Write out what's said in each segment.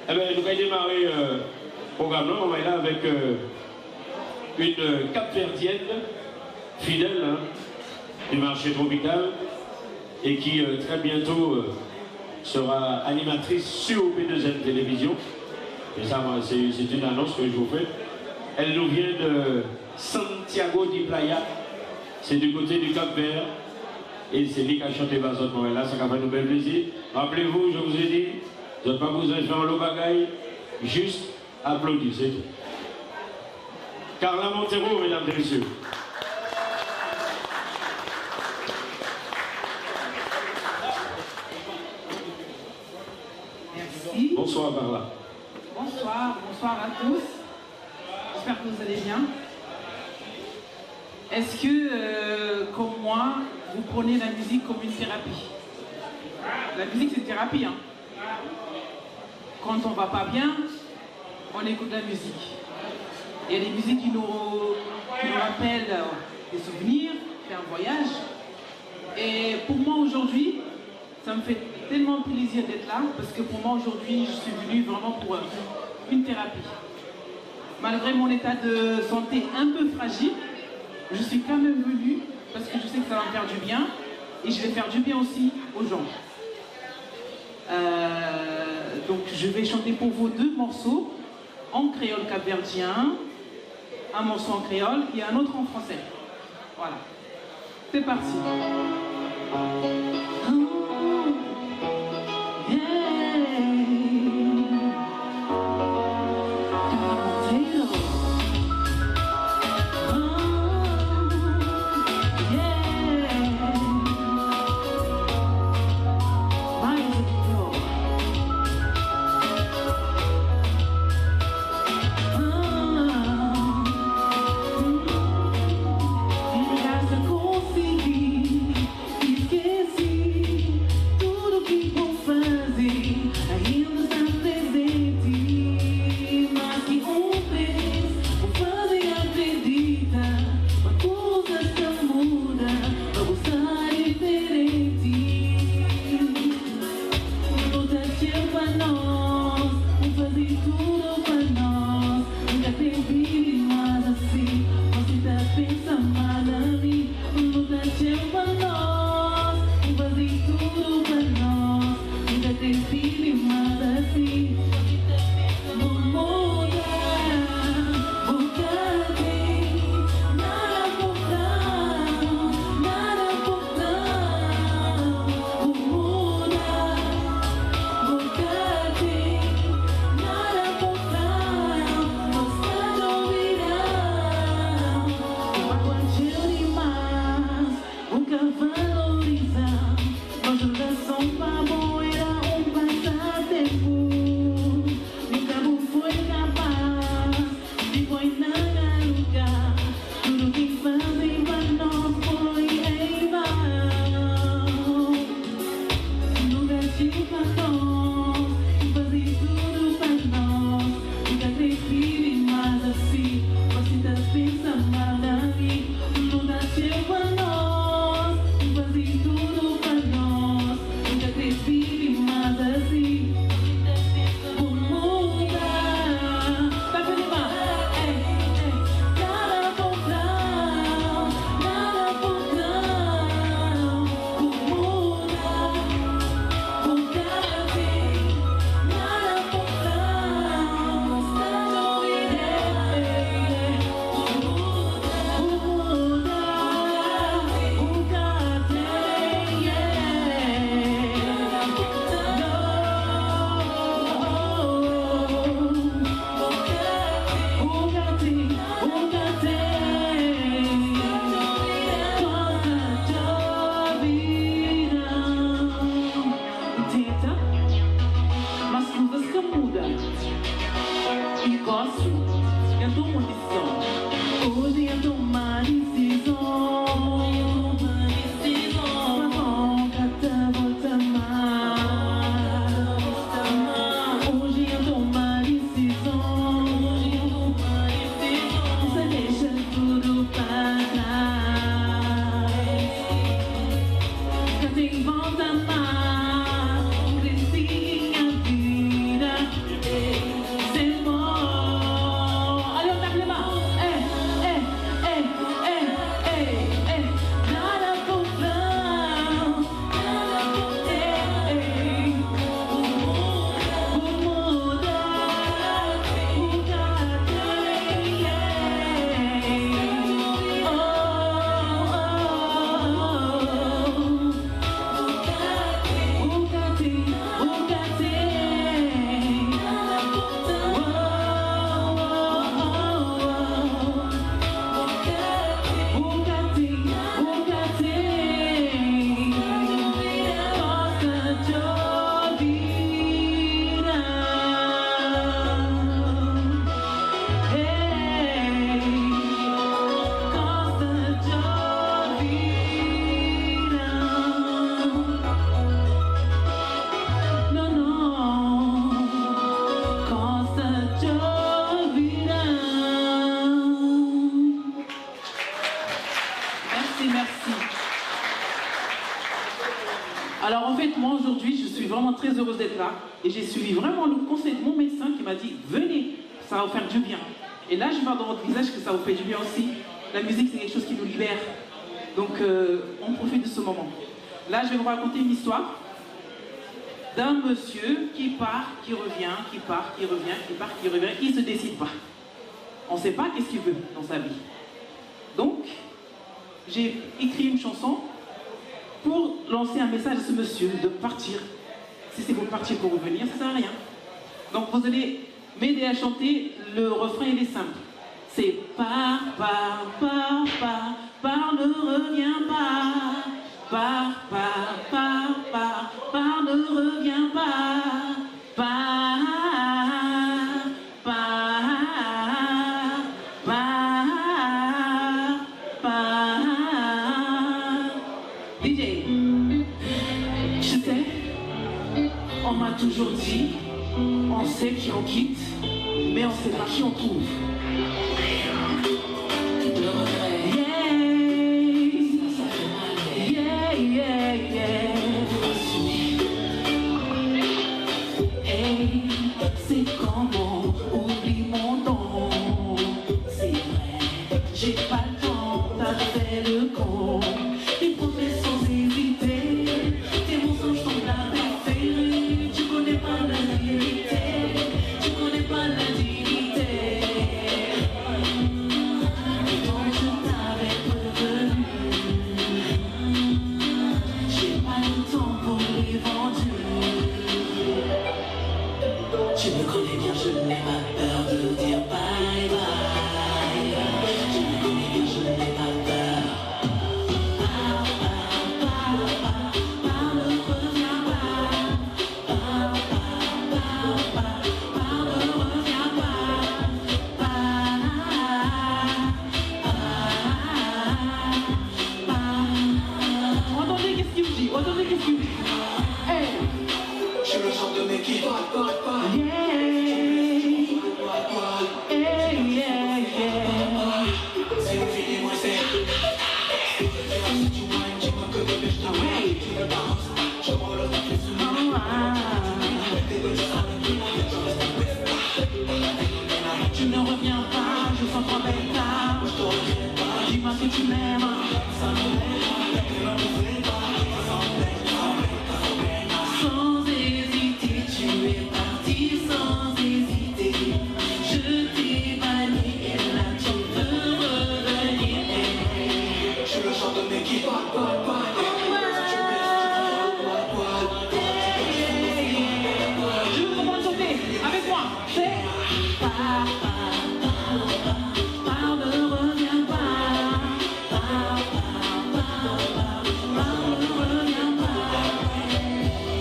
Eh bien, nous allons démarrer le programme. On va aller là avec une Cap-Verdienne fidèle hein, du marché tropical et qui très bientôt sera animatrice sur P2M Télévision. Et ça, c'est une annonce que je vous fais. Elle nous vient de Santiago de Playa. C'est du côté du Cap-Vert. Et c'est lui qui a chanté Bazot Morella. Ça va faire nous bel plaisir. Rappelez-vous, je vous ai dit, vous n'avez pas besoin de faire un lot bagaille. Juste applaudir, c'est tout. Carla Montero, mesdames et messieurs. Merci. Bonsoir, Carla. Bonsoir, bonsoir à tous. J'espère que vous allez bien. Est-ce que, comme moi, vous prenez la musique comme une thérapie? La musique, c'est une thérapie. Hein. Quand on va pas bien, on écoute la musique. Il y a des musiques qui nous rappellent des souvenirs, c'est un voyage. Et pour moi, aujourd'hui, ça me fait tellement plaisir d'être là, parce que pour moi, aujourd'hui, je suis venue vraiment pour une thérapie. Malgré mon état de santé un peu fragile, je suis quand même venue parce que je sais que ça va me faire du bien et je vais faire du bien aussi aux gens. Donc je vais chanter pour vous 2 morceaux en créole capverdien, un morceau en créole et un autre en français. Voilà. C'est parti. très heureuse d'être là. Et j'ai suivi vraiment le conseil de mon médecin qui m'a dit, venez, ça va vous faire du bien. Et là, je vois dans votre visage que ça vous fait du bien aussi. La musique, c'est quelque chose qui nous libère. Donc, on profite de ce moment. Là, je vais vous raconter une histoire d'un monsieur qui part, qui revient, qui part, qui revient, qui part, qui revient, qui ne se décide pas. On ne sait pas qu'est-ce qu'il veut dans sa vie. Donc, j'ai écrit une chanson pour lancer un message à ce monsieur de partir. Si c'est pour partir, pour revenir, ça ne sert à rien. Donc, vous allez m'aider à chanter. Le refrain, il est simple. C'est pars, ne reviens pas. Pars, ne reviens pas. Pars. DJ, je sais, on m'a toujours dit, on sait qui on quitte, mais on sait pas qui on trouve. C'est comment, oublie mon nom. C'est vrai, j'ai pas le temps, t'as fait le con. Tes promesses sans hésiter, tes mensonges sont la préférée. Tu connais pas la vérité, tu connais pas la dignité. Quand je t'avais prévenu, j'ai pas le temps pour les vendus. Tu me connais bien, je n'ai pas peur de dire bye bye. Tu me connais bien, je n'ai pas peur. Ne reviens pas. Ne reviens pas. Entendez qu'est-ce qu'il me dit, entendez qu'est-ce qu'il me dit. Hey. Je suis le genre de mec qui va. Tu ne reviens pas, je sens trop belle tard. Dis-moi que tu m'aimes. Sans hésiter, tu es parti sans hésiter. Je t'ai banni et là tu veux revenir. Je suis le genre de mec qui va. Je vous demande de chanter avec moi. C'est ne reviens pas. Ne reviens pas.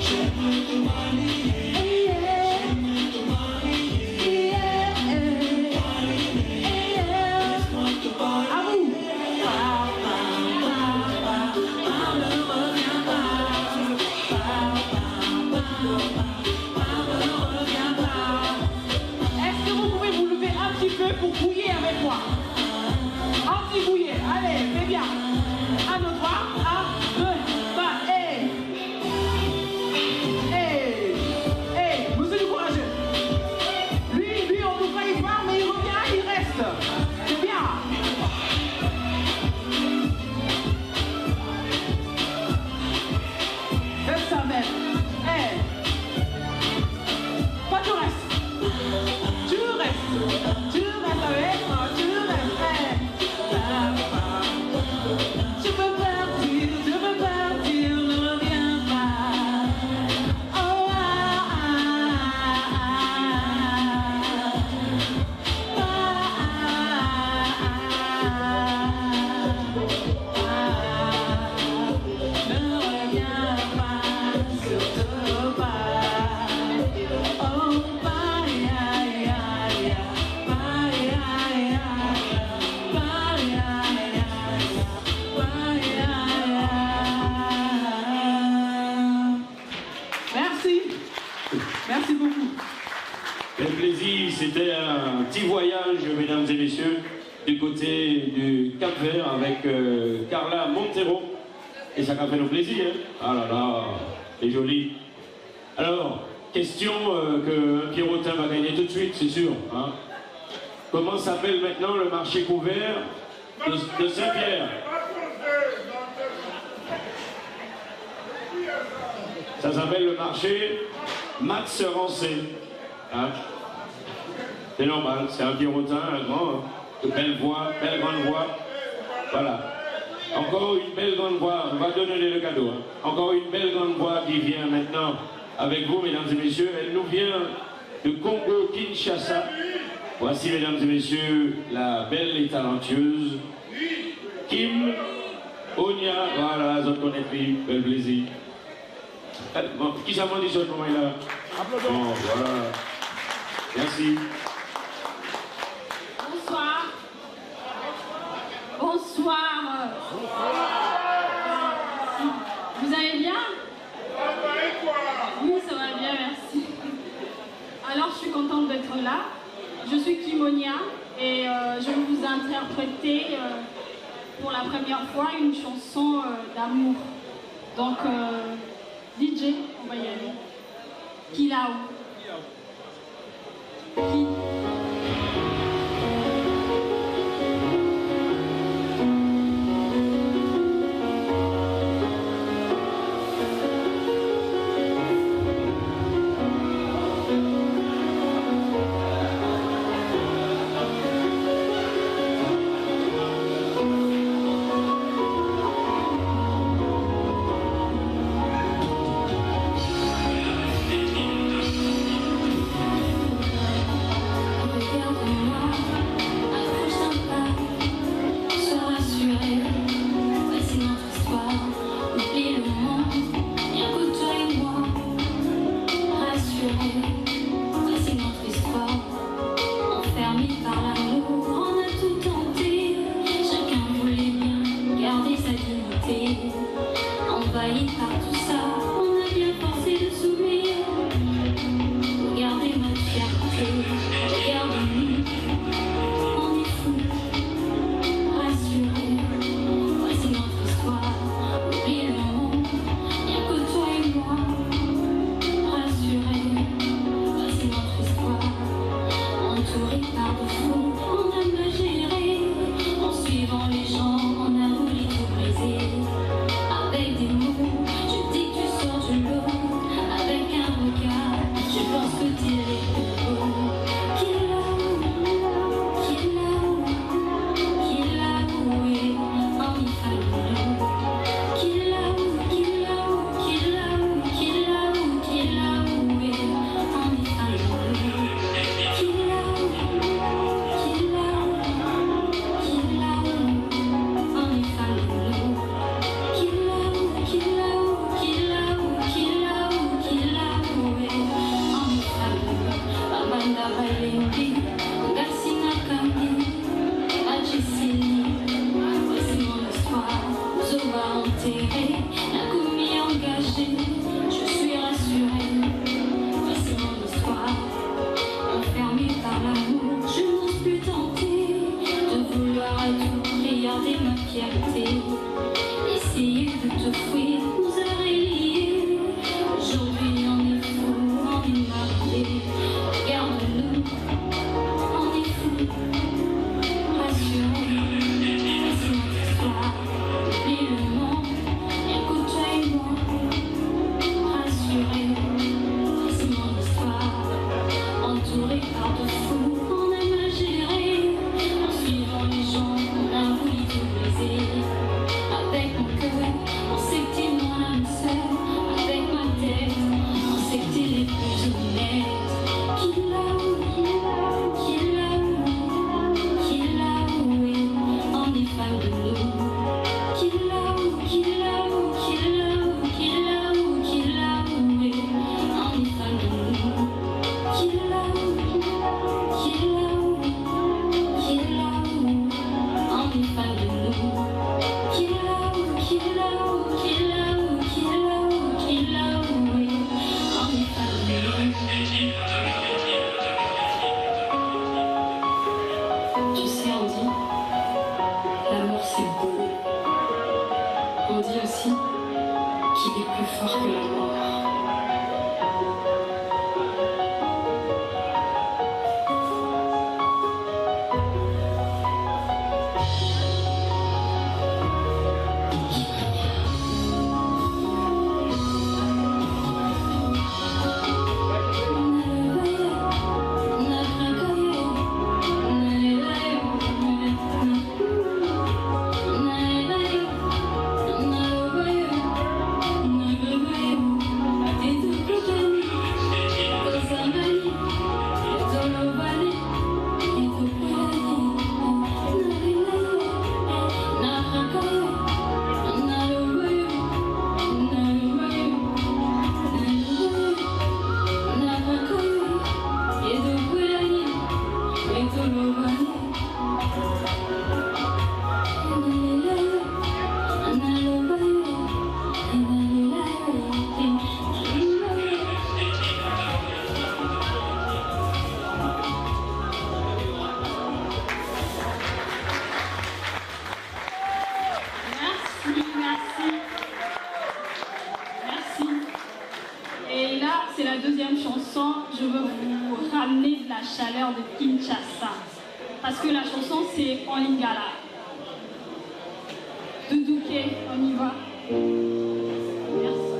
J'aimerais te marier. Laisse-moi te parler. À vous. Ne reviens pas. Ne reviens pas. Est-ce que vous pouvez vous lever un petit peu pour bouiller avec moi? Un petit bouiller, allez, c'est bien. Un, deux, trois, un, deux, trois, monsieur du courageux. Lui, on nous il part, mais il revient, il reste. C'est bien. C'est ça même. Toi, tu restes. Tu restes avec moi, tu restes. Je veux partir, ne reviens pas. Oh, ne reviens pas, surtout pas. Oh, bye, aïe, aïe, bye, aïe, bye, aïe, merci. Merci beaucoup. Quel plaisir, c'était un petit voyage, mesdames et messieurs, du côté du Cap-Vert avec Carla Montero. Et ça a fait nos plaisirs, hein. Ah là là, c'est joli. Alors, question que Pierrotin va gagner tout de suite, c'est sûr. Hein. Comment s'appelle maintenant le marché couvert de Saint-Pierre? Ça s'appelle le marché Max Rancé. Hein. C'est normal, c'est un Pierrotin, un grand, hein. De belle voix, belle grande voix. Voilà. Encore une belle grande voix, on va donner le cadeau. Hein. Encore une belle grande voix qui vient maintenant avec vous, mesdames et messieurs. Elle nous vient de Congo-Kinshasa. Voici, mesdames et messieurs, la belle et talentueuse Kim Onia. Voilà, je connais plus, bel plaisir. Bon, qui ça m'a dit ce moment-là? Bon, voilà. Merci. Bonsoir. Bonsoir. Vous allez bien? Oui, ça va bien, merci. Alors, je suis contente d'être là. Je suis Kimonia et je vais vous interpréter pour la première fois une chanson d'amour. Donc, DJ, on va y aller. Kilaou. chanson, je veux vous ramener de la chaleur de Kinshasa. Parce que la chanson, c'est en lingala. Doudouké, on y va. Merci.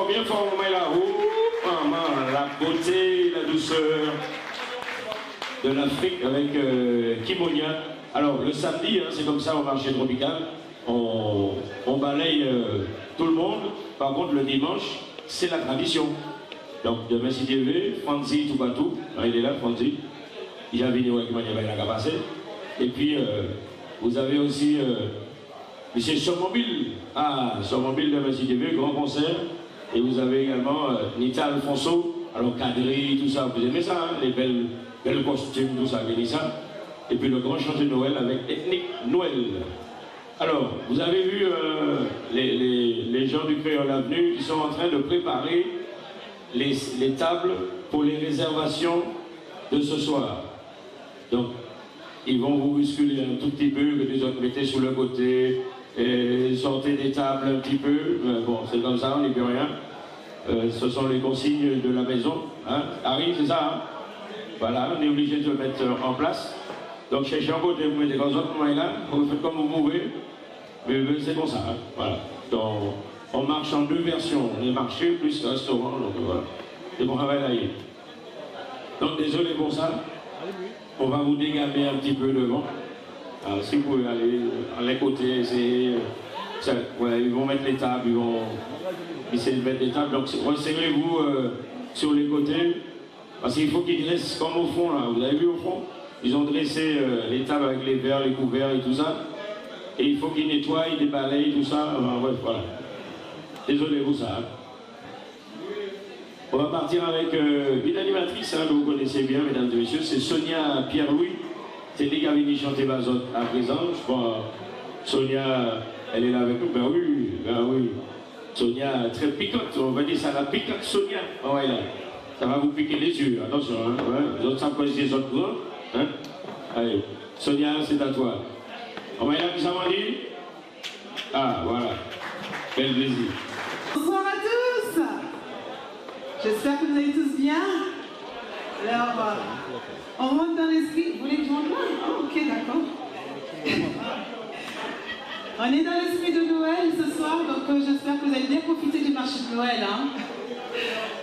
Bien fort, Maïla. La beauté, la douceur de l'Afrique avec Kimonia. Alors, le samedi, hein, c'est comme ça au marché tropical, on balaye tout le monde. Par contre, le dimanche, c'est la tradition. Donc, demain, si Dieu veut, Franzi Toubatou, il est là, Franzi. Il a venu avec Kimonia, il a passé. Et puis, vous avez aussi Monsieur Somobile. Ah, Somobile, demain, si Dieu veut, grand concert. Et vous avez également Nita Alfonso, alors Kadri, tout ça, vous aimez ça, hein, les belles costumes, tout ça, ça. Et puis le grand chant de Noël avec Ethnique Noël. Alors, vous avez vu les gens du Créole Avenue qui sont en train de préparer les tables pour les réservations de ce soir. Donc, ils vont vous bousculer un tout petit peu, que les autres mettez sur le côté, et sortez des tables un petit peu. Bon, c'est comme ça, on n'y peut rien. Ce sont les consignes de la maison. Hein. Harry, c'est ça, hein. Voilà, on est obligé de se mettre en place. Donc, cherchez un côté, vous mettez comme ça, vous faites comme vous pouvez. Mais c'est comme ça, hein. Voilà. Donc, on marche en deux versions. Les marchés plus restaurant, donc voilà. C'est bon travail là. Donc, désolé pour ça. On va vous dégamer un petit peu devant. Alors, si vous pouvez aller à les côtés, ouais, ils vont mettre les tables, ils vont essayer de mettre les tables. Donc, resserrez-vous sur les côtés, parce qu'il faut qu'ils dressent comme au fond, là. Vous avez vu au fond? Ils ont dressé les tables avec les verres, les couverts et tout ça. Et il faut qu'ils nettoient, ils débalayent, tout ça. Enfin, bref, voilà. Désolé pour ça. Hein. On va partir avec une animatrice hein, que vous connaissez bien, mesdames et messieurs, c'est Sonia Pierre-Louis. C'est lui qui a venu chanter Bazot à présent. Je crois Sonia, Elle est là avec nous. Ben oui. Sonia, très piquante. On va dire ça, la piquante Sonia. Oh, ouais, là. Ça va vous piquer les yeux. Attention, hein. Ouais. Les autres savent quoi les autres grands. Hein? Allez, Sonia, c'est à toi. On va y aller, qui ça m'a dit? Ah, voilà. Quel plaisir. Bonsoir à tous. J'espère que vous allez tous bien. Alors, on rentre dans l'esprit. Vous voulez que je rentre là? Oh, ok, d'accord. On est dans l'esprit de Noël ce soir, donc j'espère que vous allez bien profiter du marché de Noël. Hein.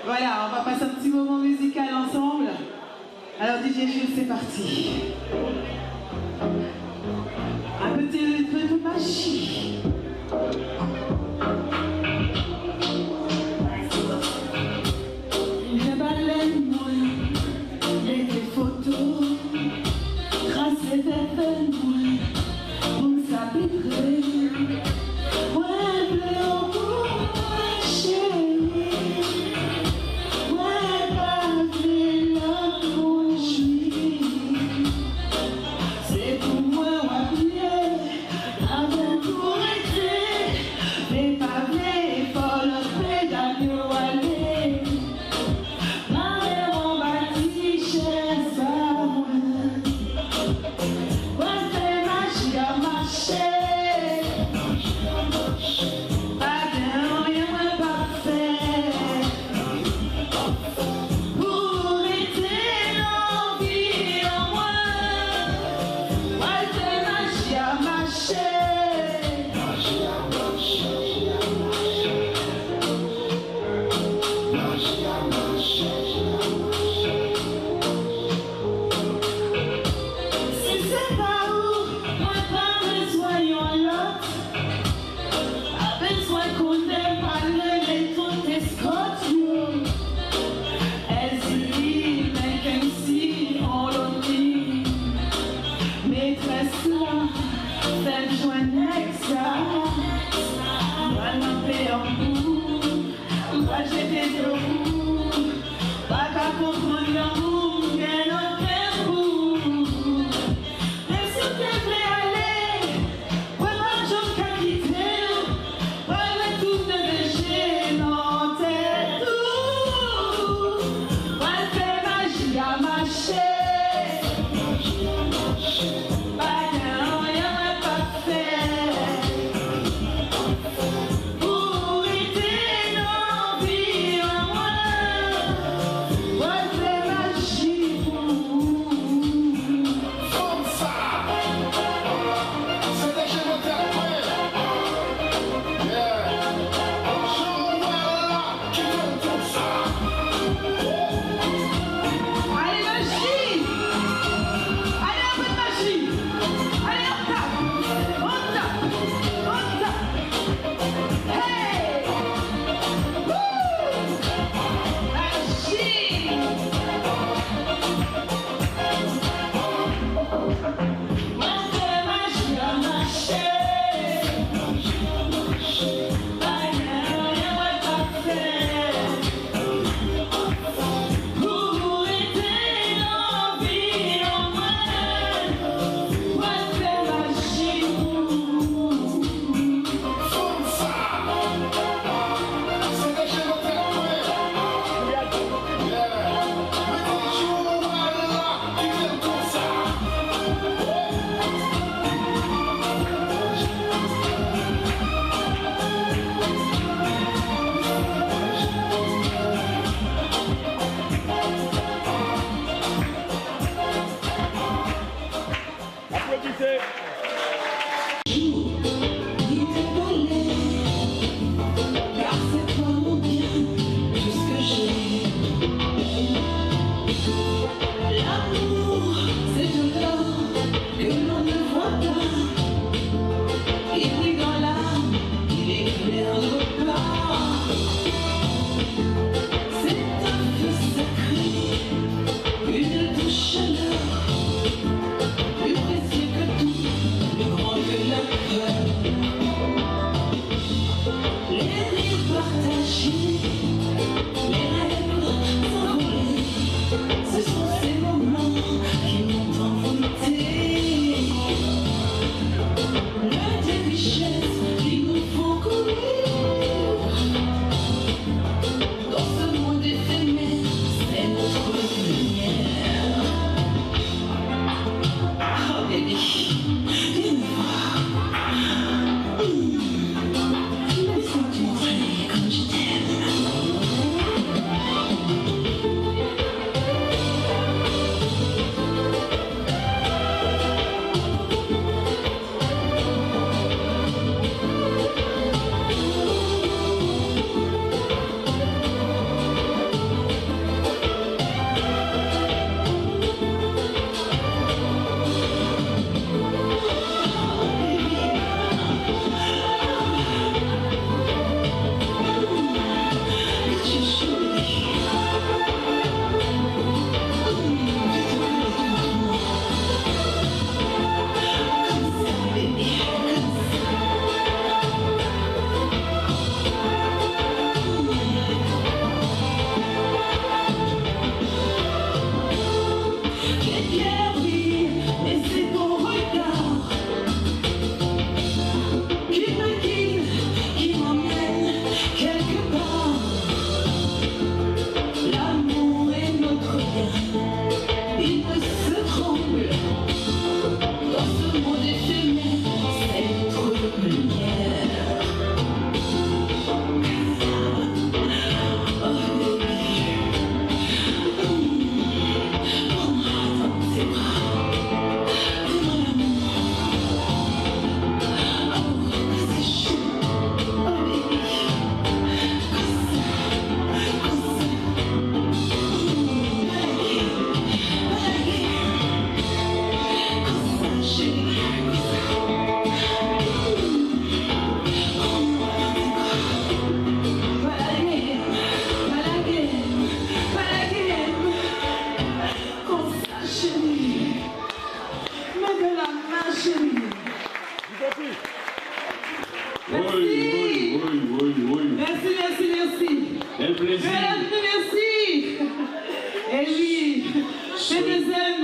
Voilà, on va passer un petit moment musical ensemble. Alors DJ Jules, c'est parti. Un petit peu de magie. Les baleines, et des photos, tracées vers moi, pour s'habiller. Ouais, bleu au bout, ma chérie. Ouais, pas vu là où je suis. C'est pour moi, ouais, avec pour Bel plaisir. Merci. Et oui, P2M,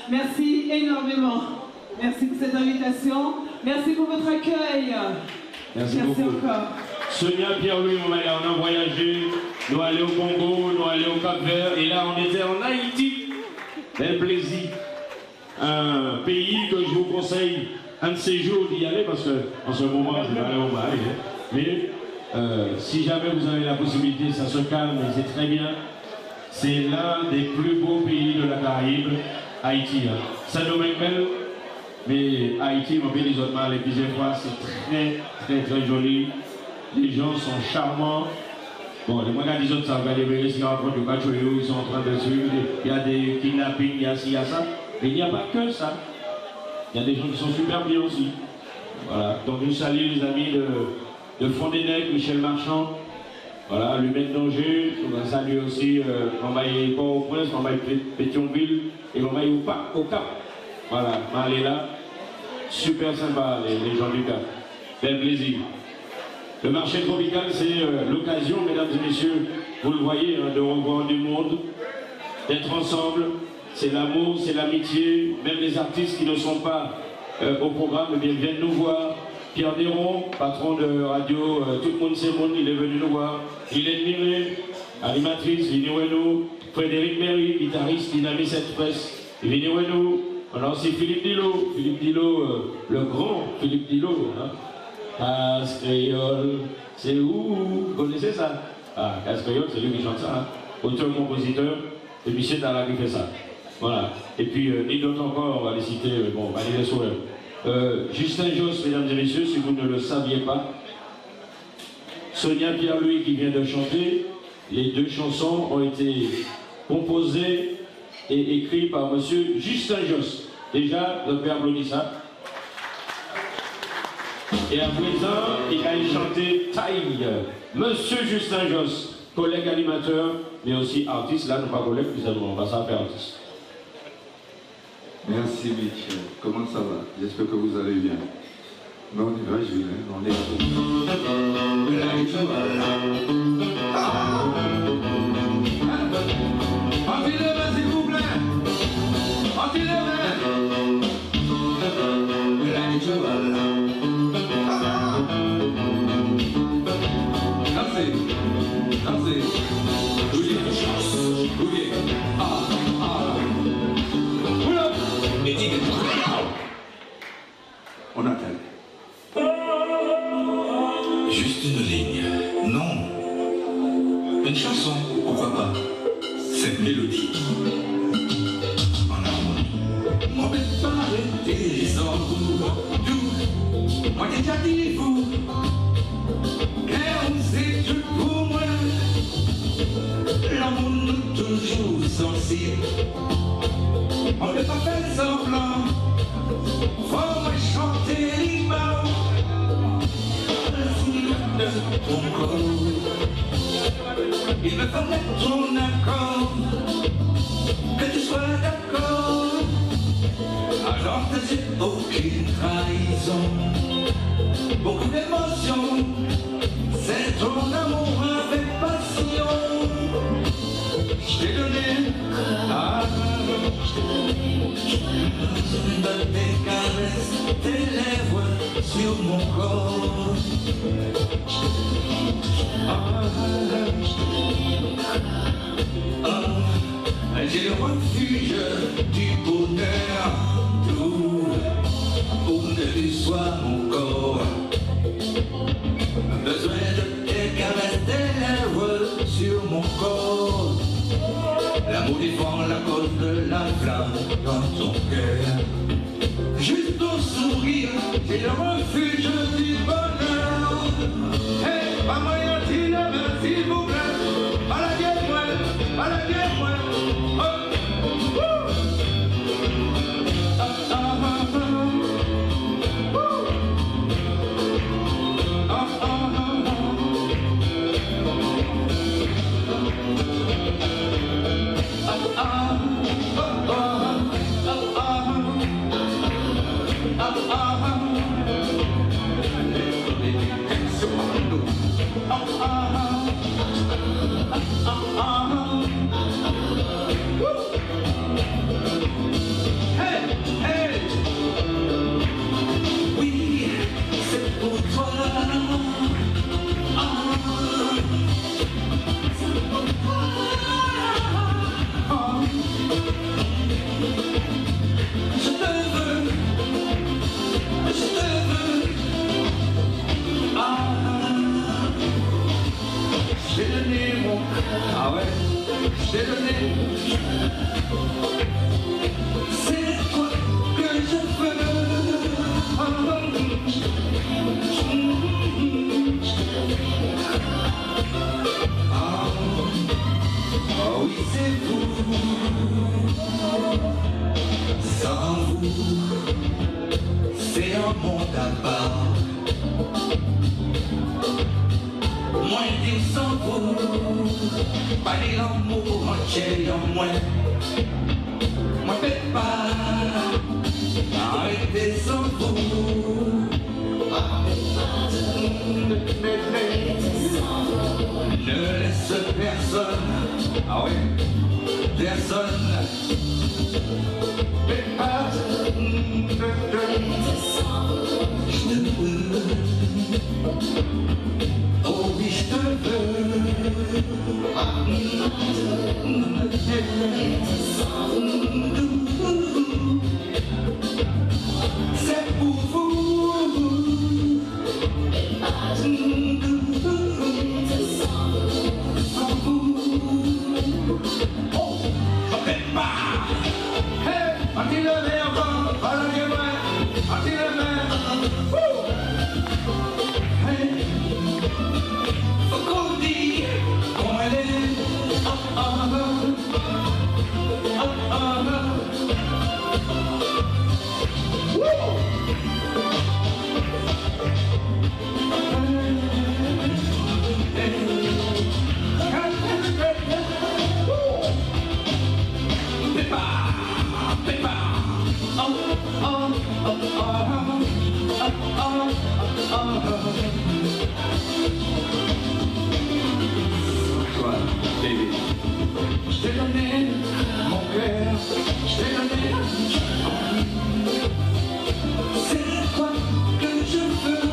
merci énormément. Merci pour cette invitation. Merci pour votre accueil. Merci beaucoup. Encore. Sonia, Pierre-Louis, on a voyagé, nous allons au Congo, nous allons au Cap-Vert, et là on était en Haïti. Bel plaisir. Un pays que je vous conseille un de ces jours d'y aller, parce qu'en ce moment je vais aller au Mali. Mais si jamais vous avez la possibilité, ça se calme et c'est très bien. C'est l'un des plus beaux pays de la Caraïbe, Haïti. Ça nous met belle, mais Haïti, mon pays des autres mal, et plusieurs fois, c'est très joli. Les gens sont charmants. Bon, les moyens des autres, ça va les s'ils rencontrent du Cachoyo, ils sont en train de suivre. Il y a des kidnappings, il y a ci, il y a ça. Mais il n'y a pas que ça. Il y a des gens qui sont super bien aussi. Voilà. Donc, je salue les amis de Fond-des-Nègres, Michel Marchand. Voilà, Lumen d'Angers. On va saluer aussi Mambaye Port-au-Prince, Mambaye Pétionville et Mambaye au Cap. Voilà, Maléla. Super sympa, les gens du Cap. Bel plaisir. Le marché tropical, c'est l'occasion, mesdames et messieurs, vous le voyez, de revoir du monde, d'être ensemble. C'est l'amour, c'est l'amitié. Même les artistes qui ne sont pas au programme, eh bien, viennent nous voir. Pierre Néron, patron de radio, tout le monde sait monde, il est venu nous voir. Il est admiré, animatrice, Viniweno, Frédéric Méry, guitariste, Dynamis Express, Viniweno. On a aussi Philippe Dilo, le grand Philippe Dilo. Hein. Casse-Créole, c'est où? Vous connaissez ça? Ah, Casse-Créole, c'est lui qui chante ça. Hein. Auteur-compositeur, et Michel Dalla qui fait ça. Voilà. Et puis, ni d'autres encore, on va les citer, bon, on va les sourire. Justin Josse, mesdames et messieurs, si vous ne le saviez pas, Sonia Pierre-Louis qui vient de chanter, les deux chansons ont été composées et écrites par monsieur Justin Josse. Déjà, on peut applaudir ça. Et à présent, il a chanté Taille. Monsieur Justin Josse, collègue animateur, mais aussi artiste. Là, nous pas collègues, puis on va s'en faire artiste. Merci Michel. Comment ça va? J'espère que vous allez bien. Mais on y va, Julien. On est Partez les mains, s'il vous plaît. Partez les mains. Dansez. Dansez. Bouillez. Bouillez. On attend. Juste une ligne, non. Une chanson, pourquoi pas. Cette mélodie. En harmonie. Mon bête pas des amours doux. Moi j'ai déjà dit vous. Car c'est tout pour moi. L'amour nous toujours sensible. On ne peut pas faire semblant. Faut me chanter l'imam. De ton corps. Il me fallait ton accord. Que tu sois d'accord. Alors que j'ai aucune trahison. Beaucoup d'émotions. C'est ton amour avec passion. Je t'ai donné de tes caresses, tes lèvres sur mon corps. J'ai le refuge du bonheur, tout pour ne soit mon corps. Besoin de tes caresses, tes lèvres sur mon corps. L'amour défend la cause de la flamme dans ton cœur. Juste ton sourire, c'est le refuge du bonheur. Hey, pas moyen s'il le veut, s'il vous plaît. Baladez-moi, baladez-moi. Oh. t'ai donné. C'est toi que je veux. Oh oui, c'est vous. Sans vous, c'est un monde à part. Moins dire sans vous, pas l'amour entier en moi. Moi faites pas, arrêtez sans vous. Ne laisse personne, ah oui, personne. Faites pas, je te veux. Oh oui, je te veux. C'est pour vous. Sans vous. Oh, faites pas. Hey, parti le verre, pas la gueule, parti le verre. Hey. Faut qu'on dise comment elle est. Je t'ai donné mon cœur, je t'ai donné. C'est toi que je veux.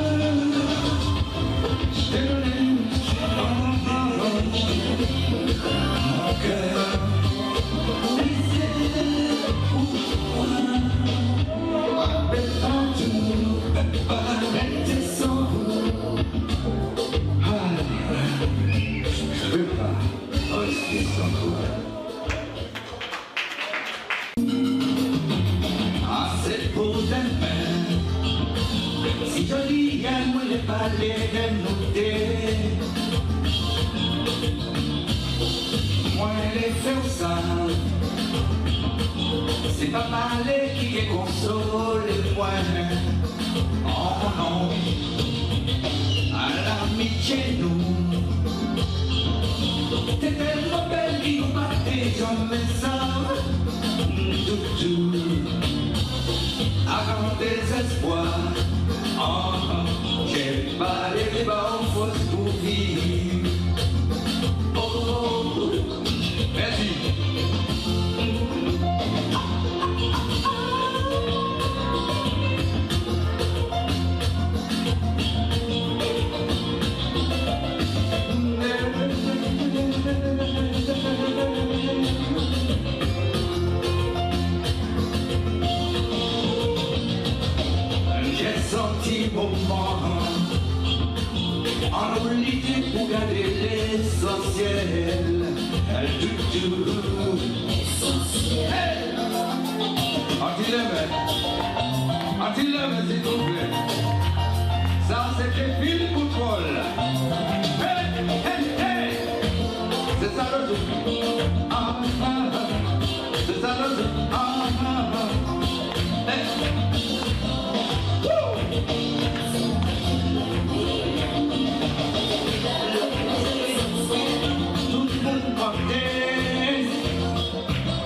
Je t'ai donné mon cœur. Et c'est pourquoi pas rester sans vous. Je veux pas rester sans toi. Ah, c'est pour demain. Si joli, moi les palais de noter. Moi les faire ça. C'est pas mal qui est consolé, moi. Oh non, à l'amitié nous. T'es tellement belle qu'il nous battait jamais ça. Tout à grand désespoir. Oh, j'ai pas les bonnes fausses pour vivre. Oh, oh, oh, merci. J'ai senti mon moment en obligé pour garder l'essentiel. Hey! Anti-lève, s'il vous plaît. Ça, c'était fil contrôle. Hey, hey, hey! C'est ça le truc. Ah, ah, ah. C'est ça le truc. Ah, ah, ah. Hey! Tout le monde comptait.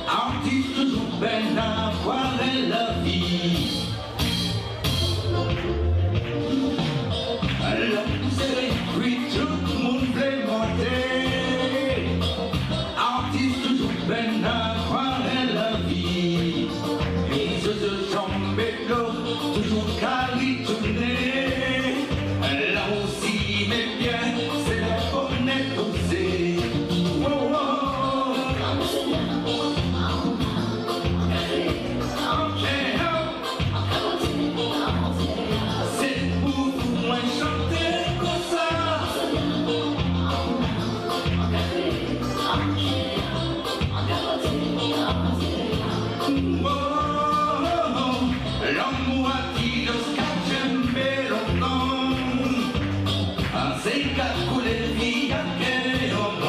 Anti toujours peine à voir la vie. Alors, c'est qu'à couler vie à quel homme.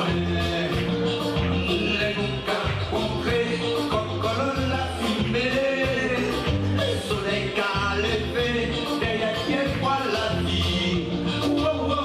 Les bouquins concrets, comme colonne la fumée. Le soleil qu'a levé, derrière qui voit la vie. Oh, oh, oh.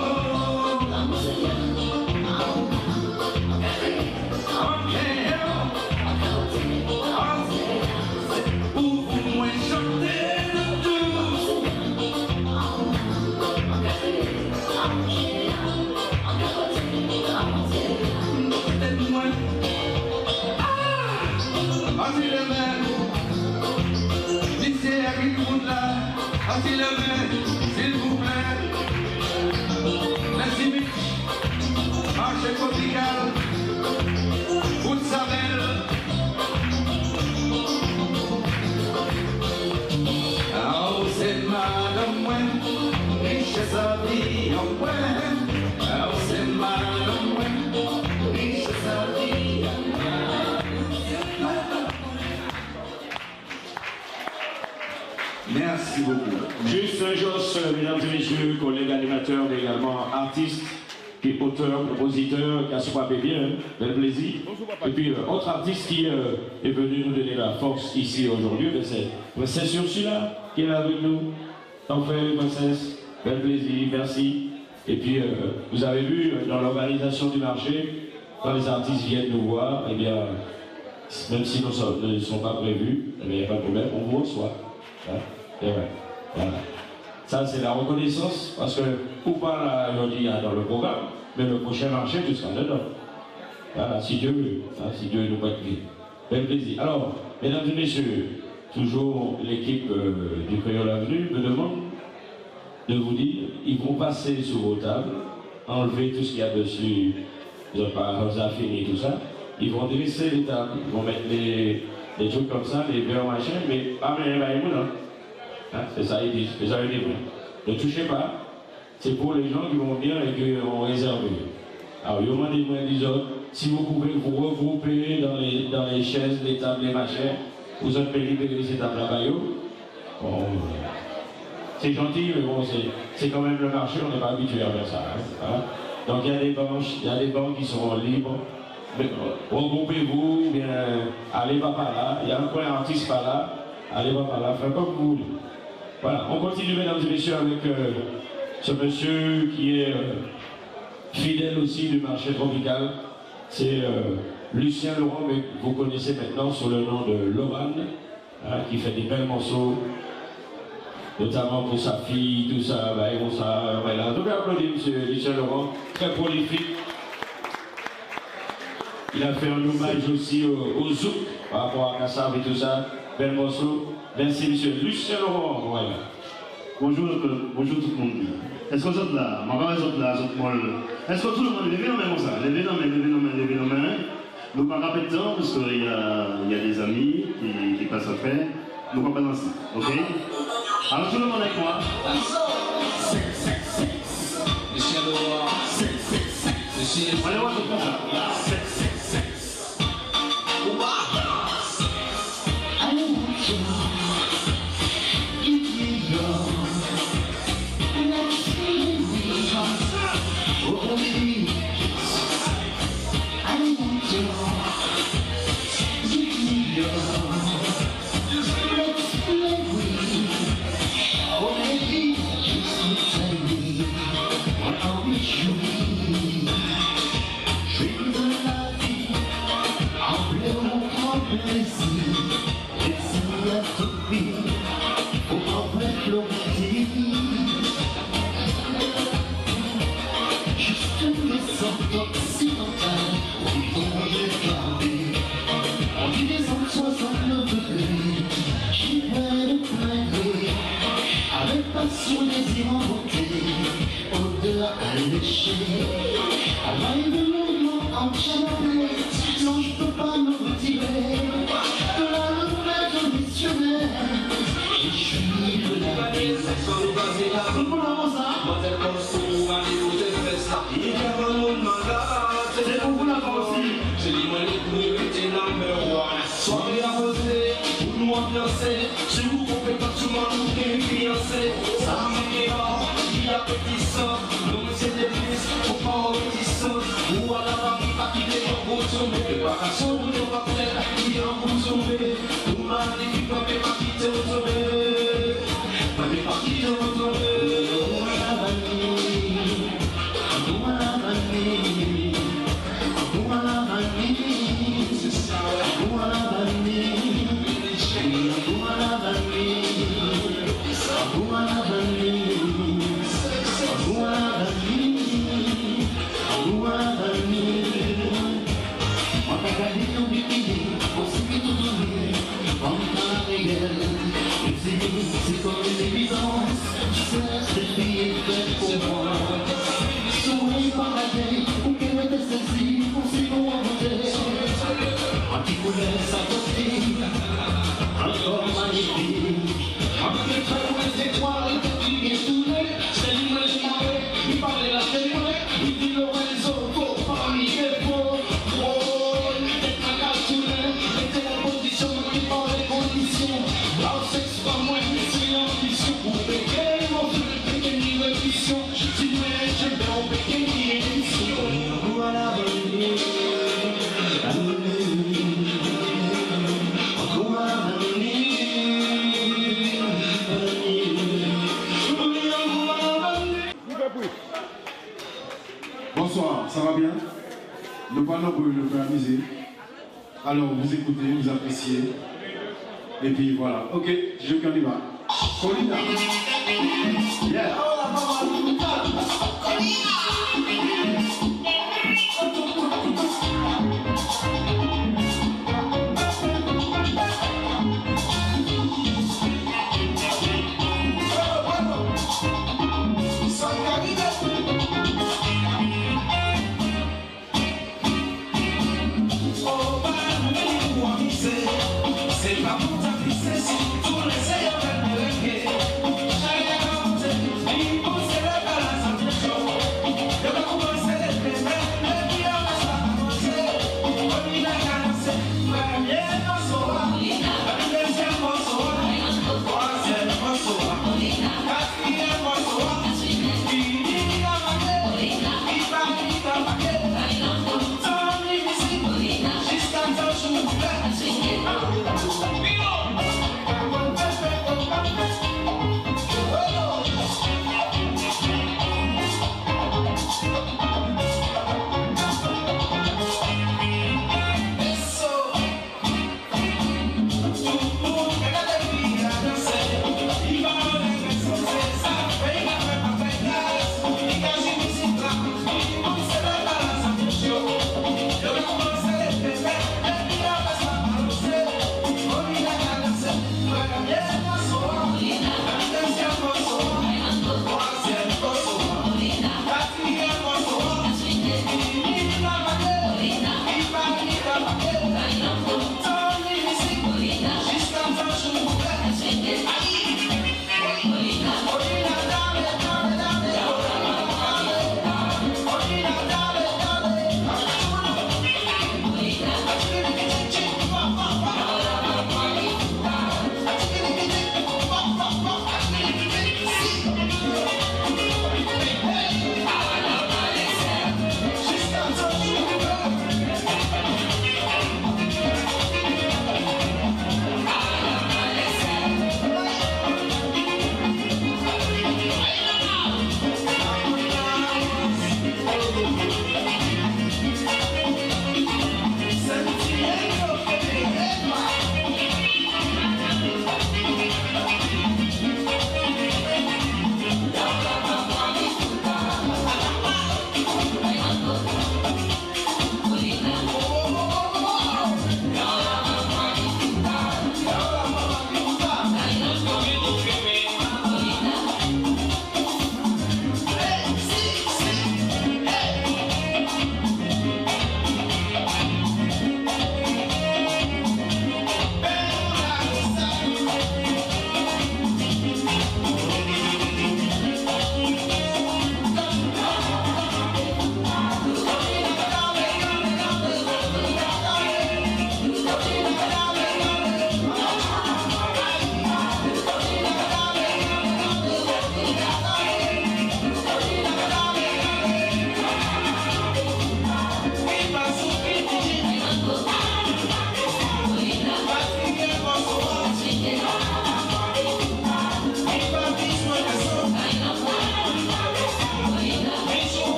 S'il vous plaît, merci Mitch, marché tropical, route Savel. Oh, c'est madame Mouen, richesse à vie en Mouen. Oh, c'est madame Mouen, richesse à vie en Mouen. Merci beaucoup. Juste un Joss, mesdames et messieurs, collègues animateurs, mais également artistes, qui auteurs, compositeurs, qui a soupapé bien, bel plaisir. Et puis, autre artiste qui est venu nous donner la force ici aujourd'hui, c'est Princesse Ursula, qui est là avec nous. T'en fais, Princesse, bel plaisir, merci. Et puis, vous avez vu, dans l'organisation du marché, quand les artistes viennent nous voir, eh bien, même si nous ne sont pas prévus, il n'y a pas de problème, on vous reçoit. Hein? Et ouais, voilà. Ça, c'est la reconnaissance, parce que, ou pas là, aujourd'hui, dans le programme, mais le prochain marché, tu seras dedans. Voilà, si Dieu veut, hein, si Dieu nous prête vie. Bel plaisir. Alors, mesdames et messieurs, toujours l'équipe du Créole Avenue me demande de vous dire, ils vont passer sur vos tables, enlever tout ce qu'il y a dessus, ils n'ont pas fini tout ça, ils vont dresser les tables, ils vont mettre des trucs comme ça, des verres machin, mais pas même non. C'est ça, ils disent, c'est ça, ils disent. Ne touchez pas, c'est pour les gens qui vont venir et qui ont réservé. Alors, ils m'ont dit, les autres, si vous pouvez vous regrouper dans les chaises, les tables, les machins, vous êtes libérer ces tables là-bas. Bon, c'est gentil, mais bon, c'est quand même le marché, on n'est pas habitué à faire ça. Hein. Donc, il y a des bancs qui seront libres. Regroupez-vous, bien, allez pas par là, il y a un coin artiste par là, allez pas par là, faites comme vous voulez. Voilà, on continue, mesdames et messieurs, avec ce monsieur qui est fidèle aussi du marché tropical. C'est Lucien Laurent, mais vous connaissez maintenant sous le nom de Loran, hein, qui fait des belles morceaux, notamment pour sa fille, tout ça, bah, et bon, ça, voilà. Donc applaudissez monsieur Lucien Laurent, très prolifique. Il a fait un hommage aussi au Zouk par rapport à Kassav et tout ça. Bel morceau. Merci, monsieur Lucien Laurent. Voilà. Bonjour tout le monde. Est-ce que vous êtes là? Est-ce que tout le monde lève nos mains comme ça? Levez nos mains. Nous ne parlons pas de temps parce qu'il y a des amis qui passent après. Nous ne parlons pas danser. Ok? Alors tout le monde avec moi. Lucien Laurent. Allez, on va tout comme ça. Bonsoir, ça va bien? Nous parlons pour le faire amuser. Alors vous écoutez, vous appréciez. Et puis voilà. Ok, je y va. Colina. Yeah. C'est pas pour t'appliquer si tous les ayants veulent me réguer.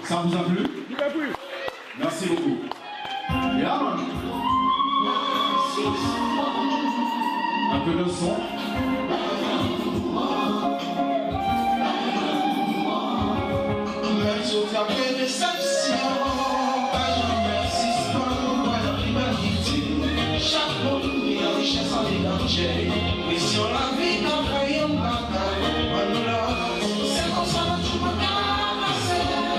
Ça vous a plu? Merci beaucoup. Yeah. Un peu de son. Et sur la vie d'un rayon bataille, c'est comme ça que tu me casses.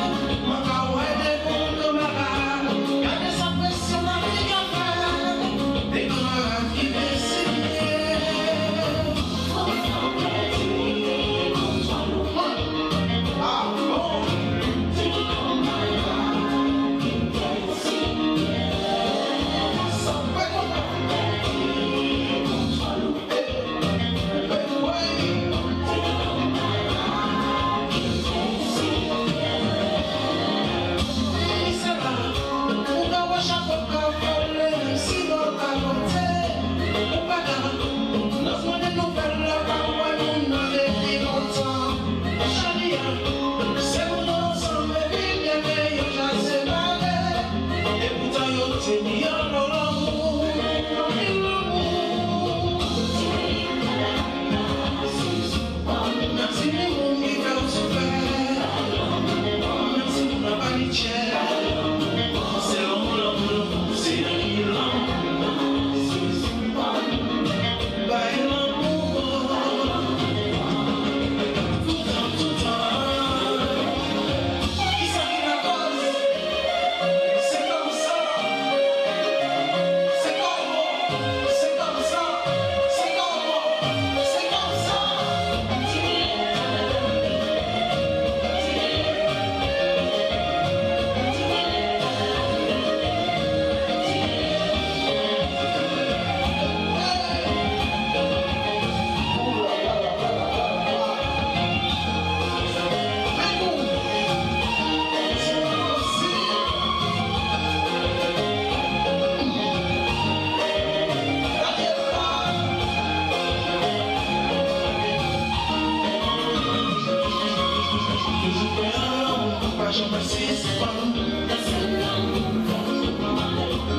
jamais suspend.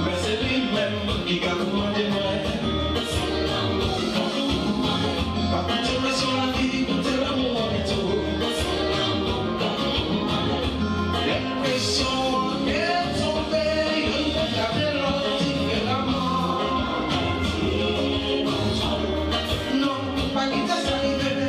Mais c'est lui-même qui a commandé moi. Pas compter sur la vie, compter l'amour et tout. L'impression est tombée, regardez l'autre différemment. Non, pas quitter ça, bébé.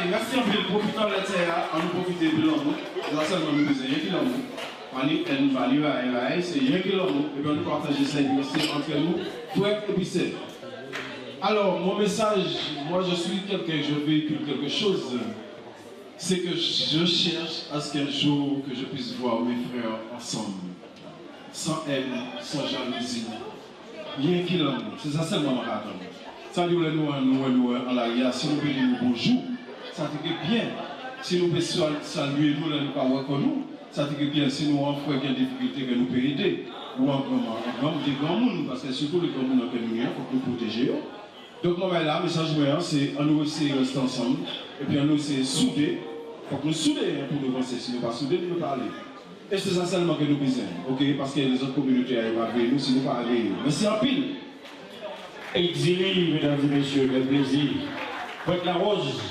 Merci en ville, profitant de la terre, on nous profite de l'homme, nous seulement nous besoin de l'homme. On est une value à c'est rien que l'homme, et bien nous partageons ça entre nous, frères et puis. Alors, mon message, moi je suis quelqu'un, je véhicule quelque chose, c'est que je cherche à ce qu'un jour que je puisse voir mes frères ensemble, sans haine, sans jalousie, rien que l'homme, c'est ça seulement ma attente. Ça dit nous en l'arrière, si nous pouvons dire bonjour, ça fait bien. Si nous pouvons saluer nous, nous ne pouvons pas reconnaître nous, ça fait bien. Si nous avons des difficultés que nous pouvons aider, ou en grand monde, parce que surtout les grands monde que nous avons, il faut nous protéger. Donc, moi, là, le message, c'est on nous essayer de rester ensemble, et puis on nous essayer de souder. Il faut que nous souder pour nous avancer. Si nous ne pas souder, nous ne pouvons pas aller. Et c'est ça seulement que nous besoin, ok? Parce que les autres communautés arrivent avec nous, si nous ne pouvons pas aller. Mais c'est en pile. Exilé, mesdames et messieurs, quel plaisir. Pointe la rose.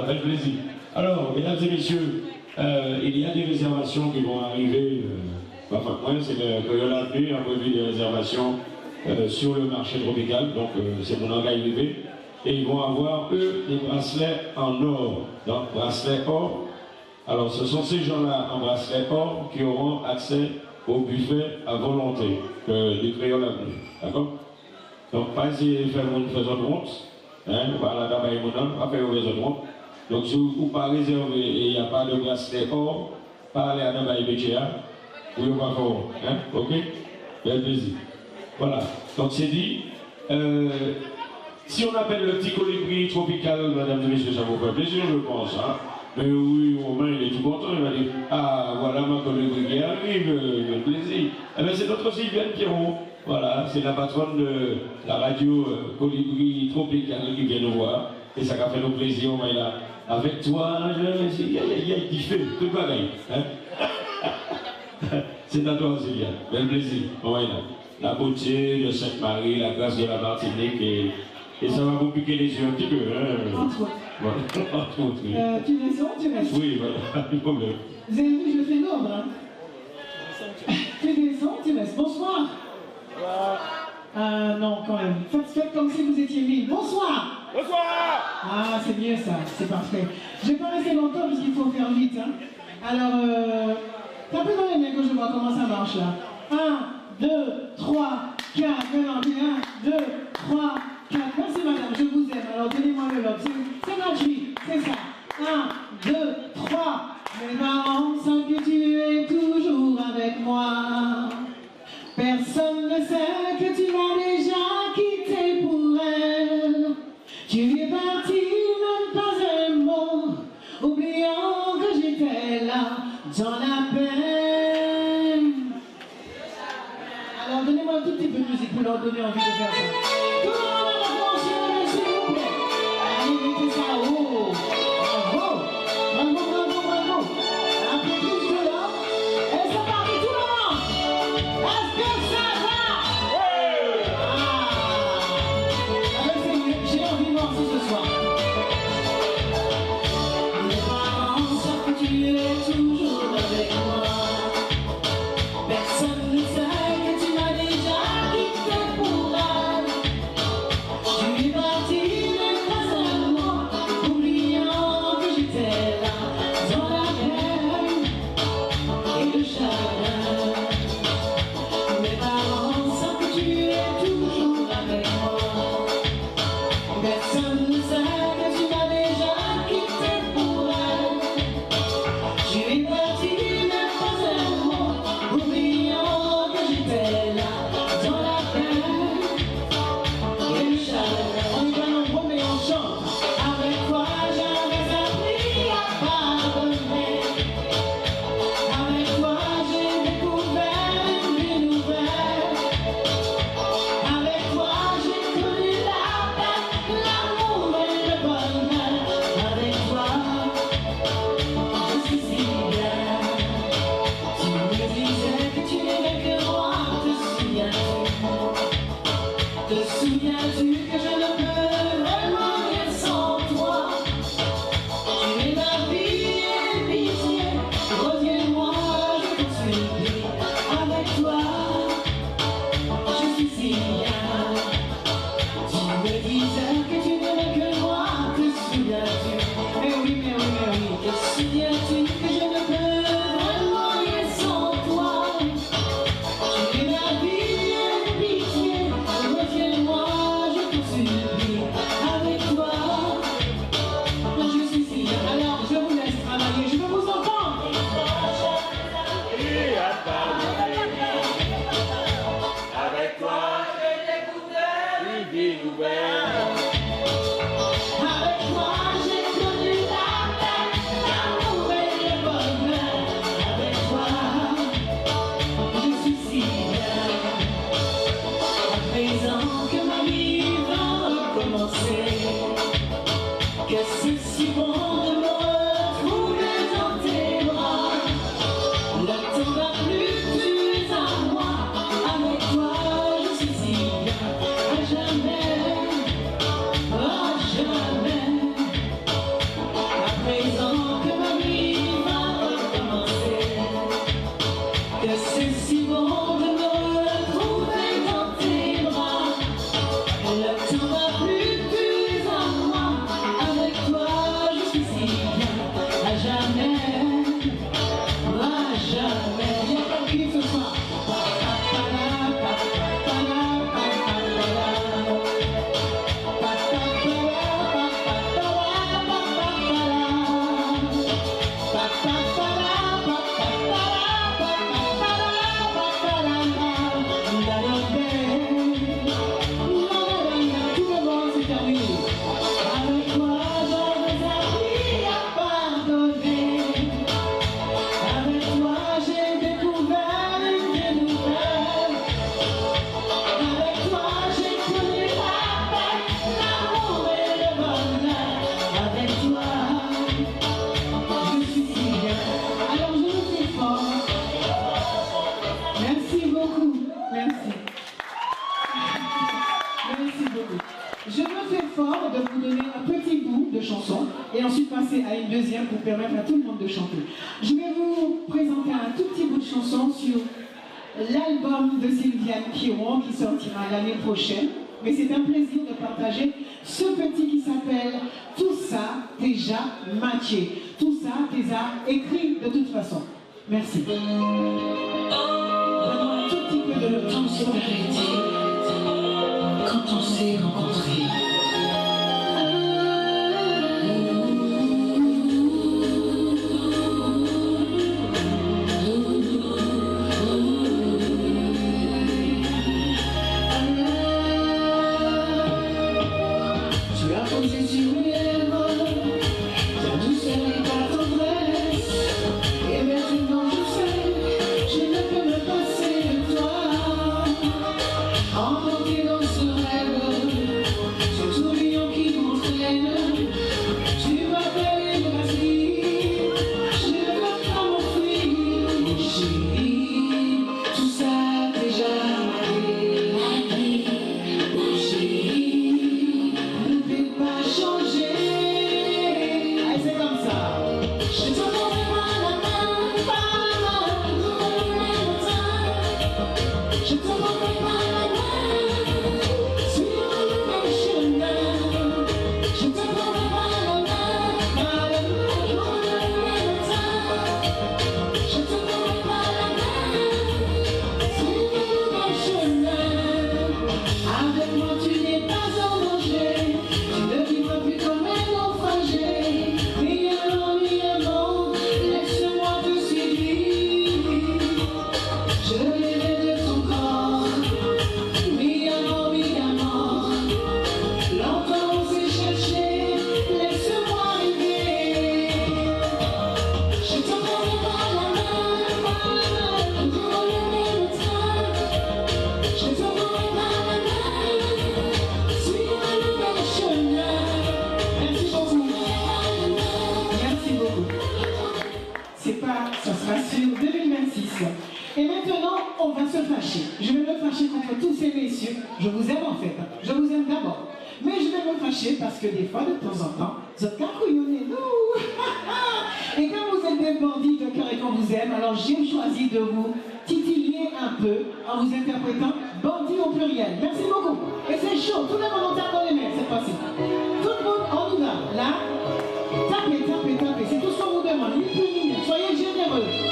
Quel plaisir. Alors, mesdames et messieurs, il y a des réservations qui vont arriver. Enfin, moi, c'est que l'année a prévu des réservations sur le marché tropical, donc c'est mon engagement élevé. Et ils vont avoir, eux, des bracelets en or. Donc, bracelets or. Alors, ce sont ces gens-là en bracelets or qui auront accès au buffet à volonté du Créole Avenue. D'accord? Donc, pas essayer de faire mon faisant de honte. Par la dame et mon homme, pas faire faisant de honte. Donc, si vous ne pas réserver et il n'y a pas de bracelet or, parlez à dame et Béchéa, vous ne pas faire. Ok? Bel plaisir. Voilà. Donc, c'est dit. Si on appelle le petit colibri tropical, madame et messieurs, ça vous fait plaisir, je pense. Hein? Mais oui, Romain, il est tout content, il va dire ah, voilà ma colibri qui arrive, le plaisir. Eh bien, c'est notre Sylviane Pierrot. Voilà, c'est la patronne de la radio Colibri Tropicale qui vient nous voir. Et ça a fait nos plaisir, on va là. Avec toi, il y a qui fait, tout pareil. Hein? C'est à toi, Sylviane. Bel plaisir, on va là. La beauté de Sainte-Marie, la grâce de la Martinique, et ça va vous piquer les yeux un petit peu. Hein? Entre autres. Voilà. Entre autres, oui. Tu descends, tu restes. Oui, voilà, pas de problème. Vous avez vu, je fais l'ordre. Hein? Tu descends, tu restes. Bonsoir. Non, quand même. Faites comme si vous étiez libre. Bonsoir. Bonsoir. Ah, c'est mieux ça, c'est parfait. Je ne vais pas rester longtemps parce qu'il faut faire vite. Hein? Alors, tapez dans les mains que je vois comment ça marche là. 1, 2, 3, 4, maintenant 1, 2, 3, 4. Merci madame, je vous aime. Alors donnez-moi le lot. C'est gratuit, c'est ça. 1, 2, 3. Mes parents savent que tu es toujours avec moi. Personne ne sait que tu m'as déjà quitté pour elle. Tu es parti, même pas un mot, oubliant que j'étais là dans la peine. Alors donnez-moi un tout petit peu de musique pour leur donner envie de faire ça. Tout le monde a conscience, s'il vous plaît. Allez, mettez ça haut. Bravo, bravo, bravo, bravo. Un peu plus que là. Et c'est parti, tout le monde. Est-ce que ça va? J'ai envie de voir ce soir. Mes parents savent que tu es toujours avec moi. Personne ne sait que tu m'as déjà quitté pour elle. Tu es parti même pas un mot, oubliant que j'étais là dans la peine et le chagrin. Mes parents savent que tu es toujours avec moi. Personne ne sait que tu m'as déjà quitté pour elle. Tu es parti même pas un mot, oubliant que j'étais là dans la peine et le chagrin. On y va nombreux mais on chante. Avec toi j'avais appris à pardonner. Avec toi j'ai découvert une vie nouvelle. Avec toi j'ai connu la paix, l'amour et le bonheur. Avec toi je suis si bien. Tu me disais que tu n'aimais que moi. Te souviens-tu que je ne peux vraiment rien sans toi? Tu es ma vie et pitié. Reviens-moi, je te supplie. Avec toi je suis si bien. Tu me disais que tu n'aimais que moi. Te souviens-tu? Mais oui, mais oui, mais oui. Te souviens-tu que je ne peux vraiment rien sans toi? Tu es ma vie et pitié. Reviens-moi, je te supplie. Avec toi je suis si bien. Alors je vous laisse travailler, je veux vous entendre. Avec toi, j'ai découvert une vie nouvelle. Avec toi j'ai connu la paix, l'amour et le bonheur. Avec toi je suis si bien. À présent que ma vie va recommencer, que c'est si bon de me retrouver dans tes bras. Le temps va plus, tu es à moi. Avec toi je suis si bien. À jamais, à jamais. À présent que ma vie va recommencer, que c'est si bon de me retrouver dans tes bras. Le temps va plus, tu es à moi. Avec toi je suis si bien. À jamais, à jamais. Il y a pas de clip ce soir. Tout le monde s'est terminé. Avec toi j'avais appris à pardonner. Avec toi j'ai découvert une vie nouvelle. Avec toi j'ai connu la paix, l'amour et le bonheur. Avec toi je suis si bien. Alors je vous dis fort. Merci beaucoup. Merci. Merci beaucoup. Je me fais fort de vous donner un petit bout de chanson et ensuite passer à une deuxième pour permettre à tout le monde de chanter. Je vais vous présenter un tout petit bout de chanson sur l'album de Sylviane Piron qui sortira l'année prochaine. mais c'est un plaisir de partager ce petit qui s'appelle Tout ça déjà matché. Tout ça déjà écrit de toute façon. Merci. Vraiment un tout petit peu de le temps s'est arrêté quand on s'est rencontrés. Je vais me fâcher contre tous ces messieurs. Je vous aime en fait. Je vous aime d'abord. Mais je vais me fâcher parce que des fois, de temps en temps, vous êtes couillonnez nous. Et comme vous êtes des bandits de cœur et qu'on vous aime, alors j'ai choisi de vous titiller un peu en vous interprétant bandit au pluriel. Merci beaucoup. Et c'est chaud. Tout le monde en tape dans les mains cette fois-ci. Tout le monde, on y va. Là, tapez, tapez, tapez. C'est tout ce qu'on vous demande. Ni plus ni moins. Soyez généreux.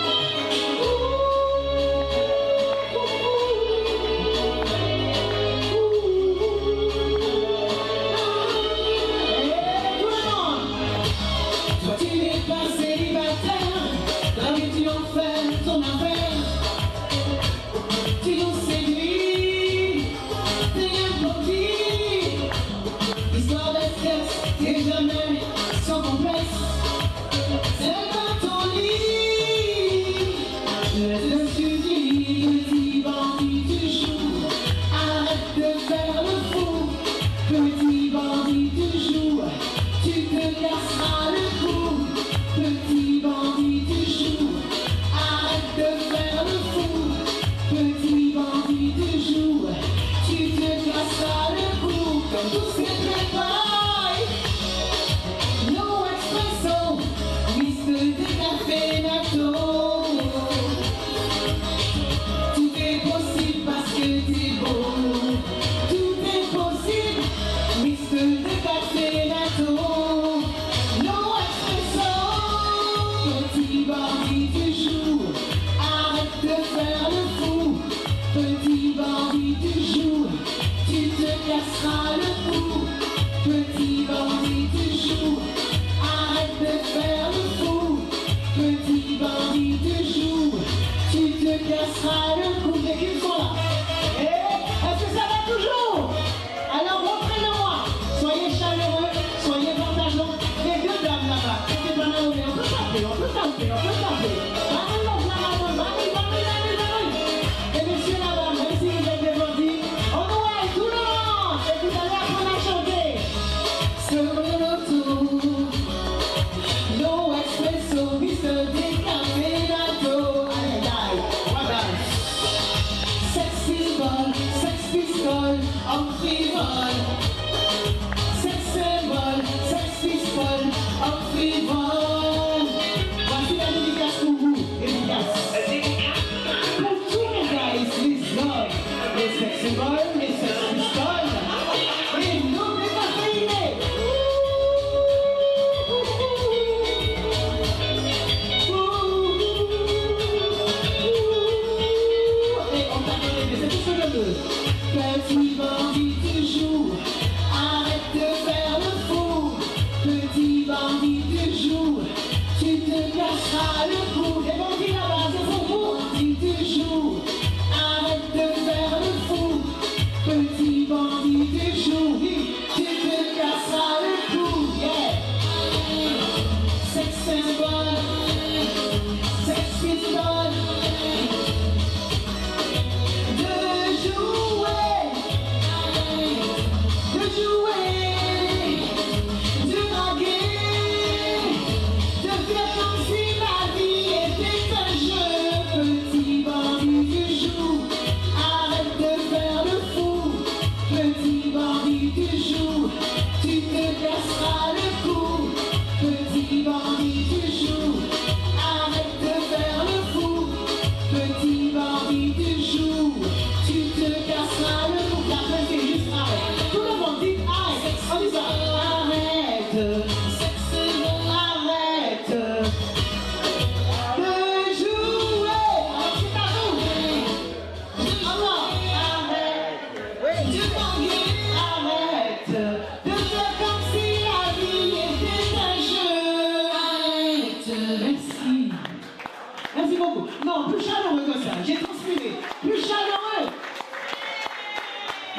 vous. Non, plus chaleureux que ça. J'ai transpiré. Plus chaleureux.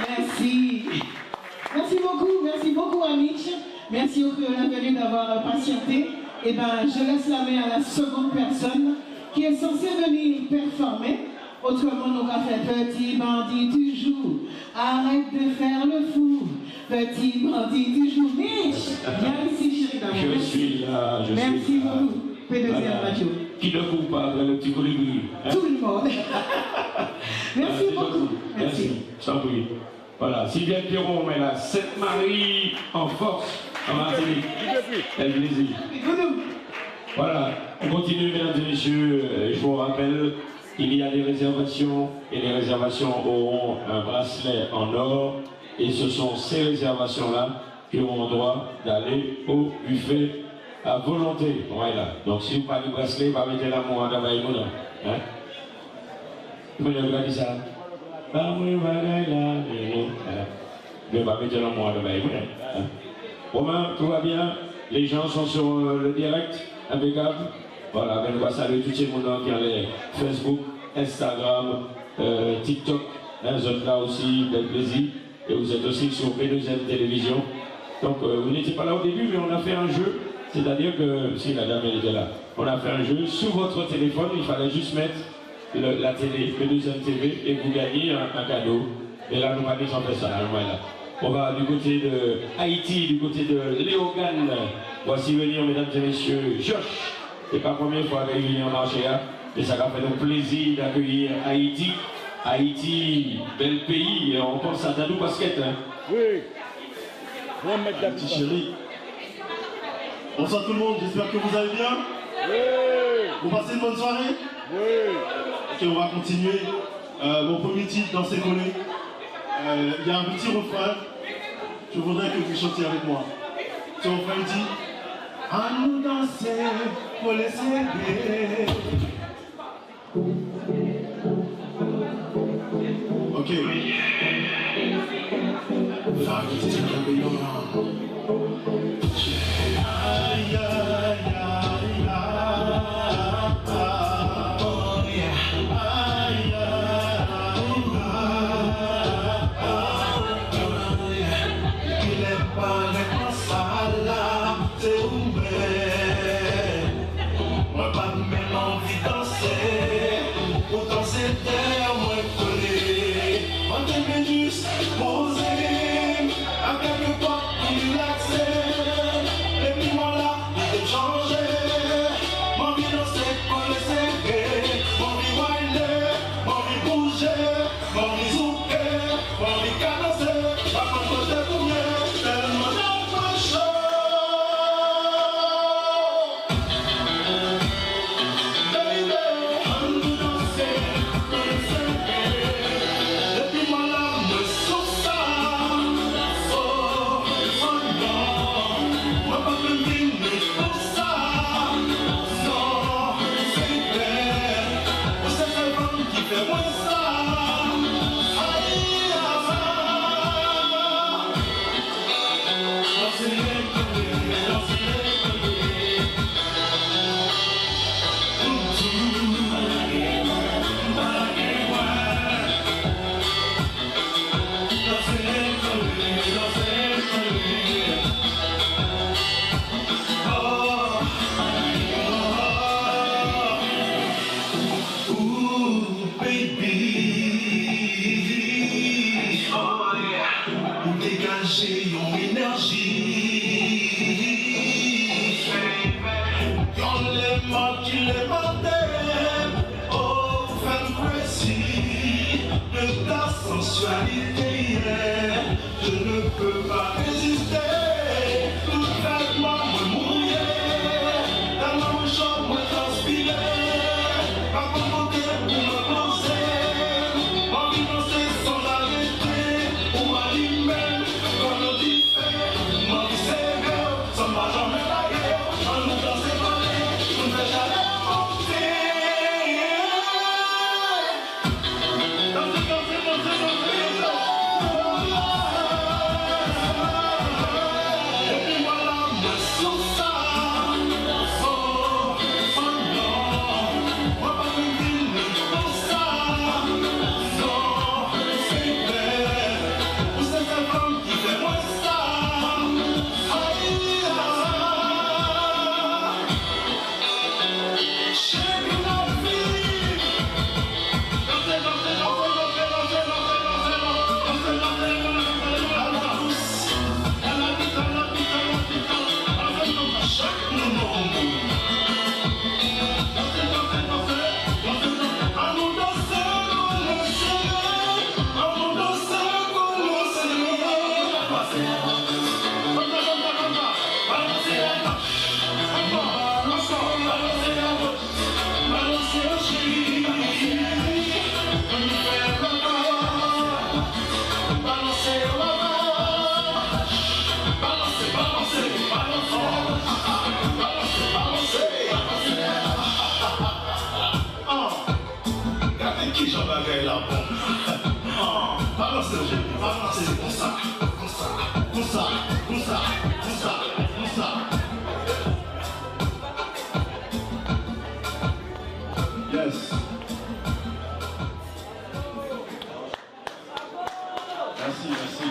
Merci. Merci beaucoup Amish. Merci au créolin venu d'avoir patienté. Et ben, je laisse la main à la seconde personne qui est censée venir performer. Autrement, nous avons fait petit bandit toujours. Arrête de faire le fou. Petit bandit toujours. Mich, viens ici, chérie d'amour. Je suis là, Merci beaucoup. P2R Radio. Qui ne court pas après le petit colibri? Tout le monde. Merci beaucoup. Merci. Je t'en prie. Voilà, Sylvia Pierron, mais la Sainte-Marie en force, en Martinique. Elle plaisir. Voilà, on continue, mesdames et messieurs. Je vous rappelle qu'il y a des réservations et les réservations auront un bracelet en or. Et ce sont ces réservations-là qui auront droit d'aller au buffet à volonté. Voilà. Donc si vous parlez de bracelet, vous mettez l'amour à Dabaïmouna. Hein? Vous avez dit ça? Mais pas mettre l'amour à Dabaïmouna. Romain, tout va bien? Les gens sont sur le direct, impeccable. Voilà, ben, on va saluer tous ces gens qui ont les Facebook, Instagram, TikTok. Vous êtes là aussi, del plaisir. Et vous êtes aussi sur P2M Télévision. Donc vous n'étiez pas là au début, mais on a fait un jeu. C'est-à-dire que, si la dame elle était là, on a fait un jeu sur votre téléphone. Il fallait juste mettre la télé, P2M TV, et vous gagnez un cadeau. Et là, nous allons faire ça. Voilà. On va du côté de Haïti, du côté de Léogane. Voici venir, mesdames et messieurs, Josh. C'est pas la première fois qu'il vient en marché, hein, mais ça va faire le plaisir d'accueillir Haïti. Haïti, bel pays, on pense à Dadou Basket. Hein. Oui. Petit chéri. Bonsoir tout le monde, j'espère que vous allez bien. Oui. Vous passez une bonne soirée. Oui. Ok, on va continuer. Mon premier titre dans ces collés. Il y a un petit refrain. Je voudrais que vous chantiez avec moi. Ce refrain dit à nous danser pour les célébrer. Ok. Je ne peux pas résister. Tout fait moi me mouiller. Dans mon champ me transpirer. Pas convoqué pour me penser. Envie de danser sans arrêter. Pour m'allumer comme le dit fait. M'envie serrer. Sans ma jambe baguer. En nous danser parler. Je ne vais jamais monter. Danser, danser, danser, danser. qui j'en bagaille là bon? Balancez le jeu, balancez comme ça, comme ça, comme ça, comme ça, comme ça, comme ça. Yes. Merci, merci.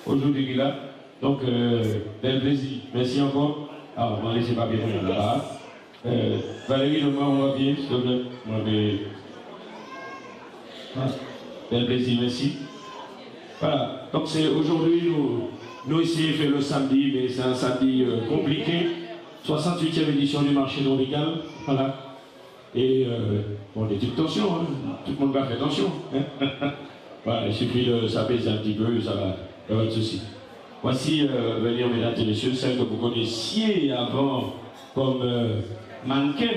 Aujourd'hui, il est là. Donc, bel plaisir. Merci encore. Alors, on va laisser pas bien là-bas. Valérie, le on va bien, s'il te plaît. Bel plaisir, merci. Voilà. Donc, c'est aujourd'hui, nous ici, fait le samedi, mais c'est un samedi compliqué. 68e édition du marché tropical. Voilà. Et bon, des petites tensions, hein. Tout le monde va faire attention. Hein. Voilà, il suffit de s'apaiser un petit peu, ça va, il n'y a pas de souci. Voici, venir, mesdames et messieurs, celle que vous connaissiez avant comme mannequin.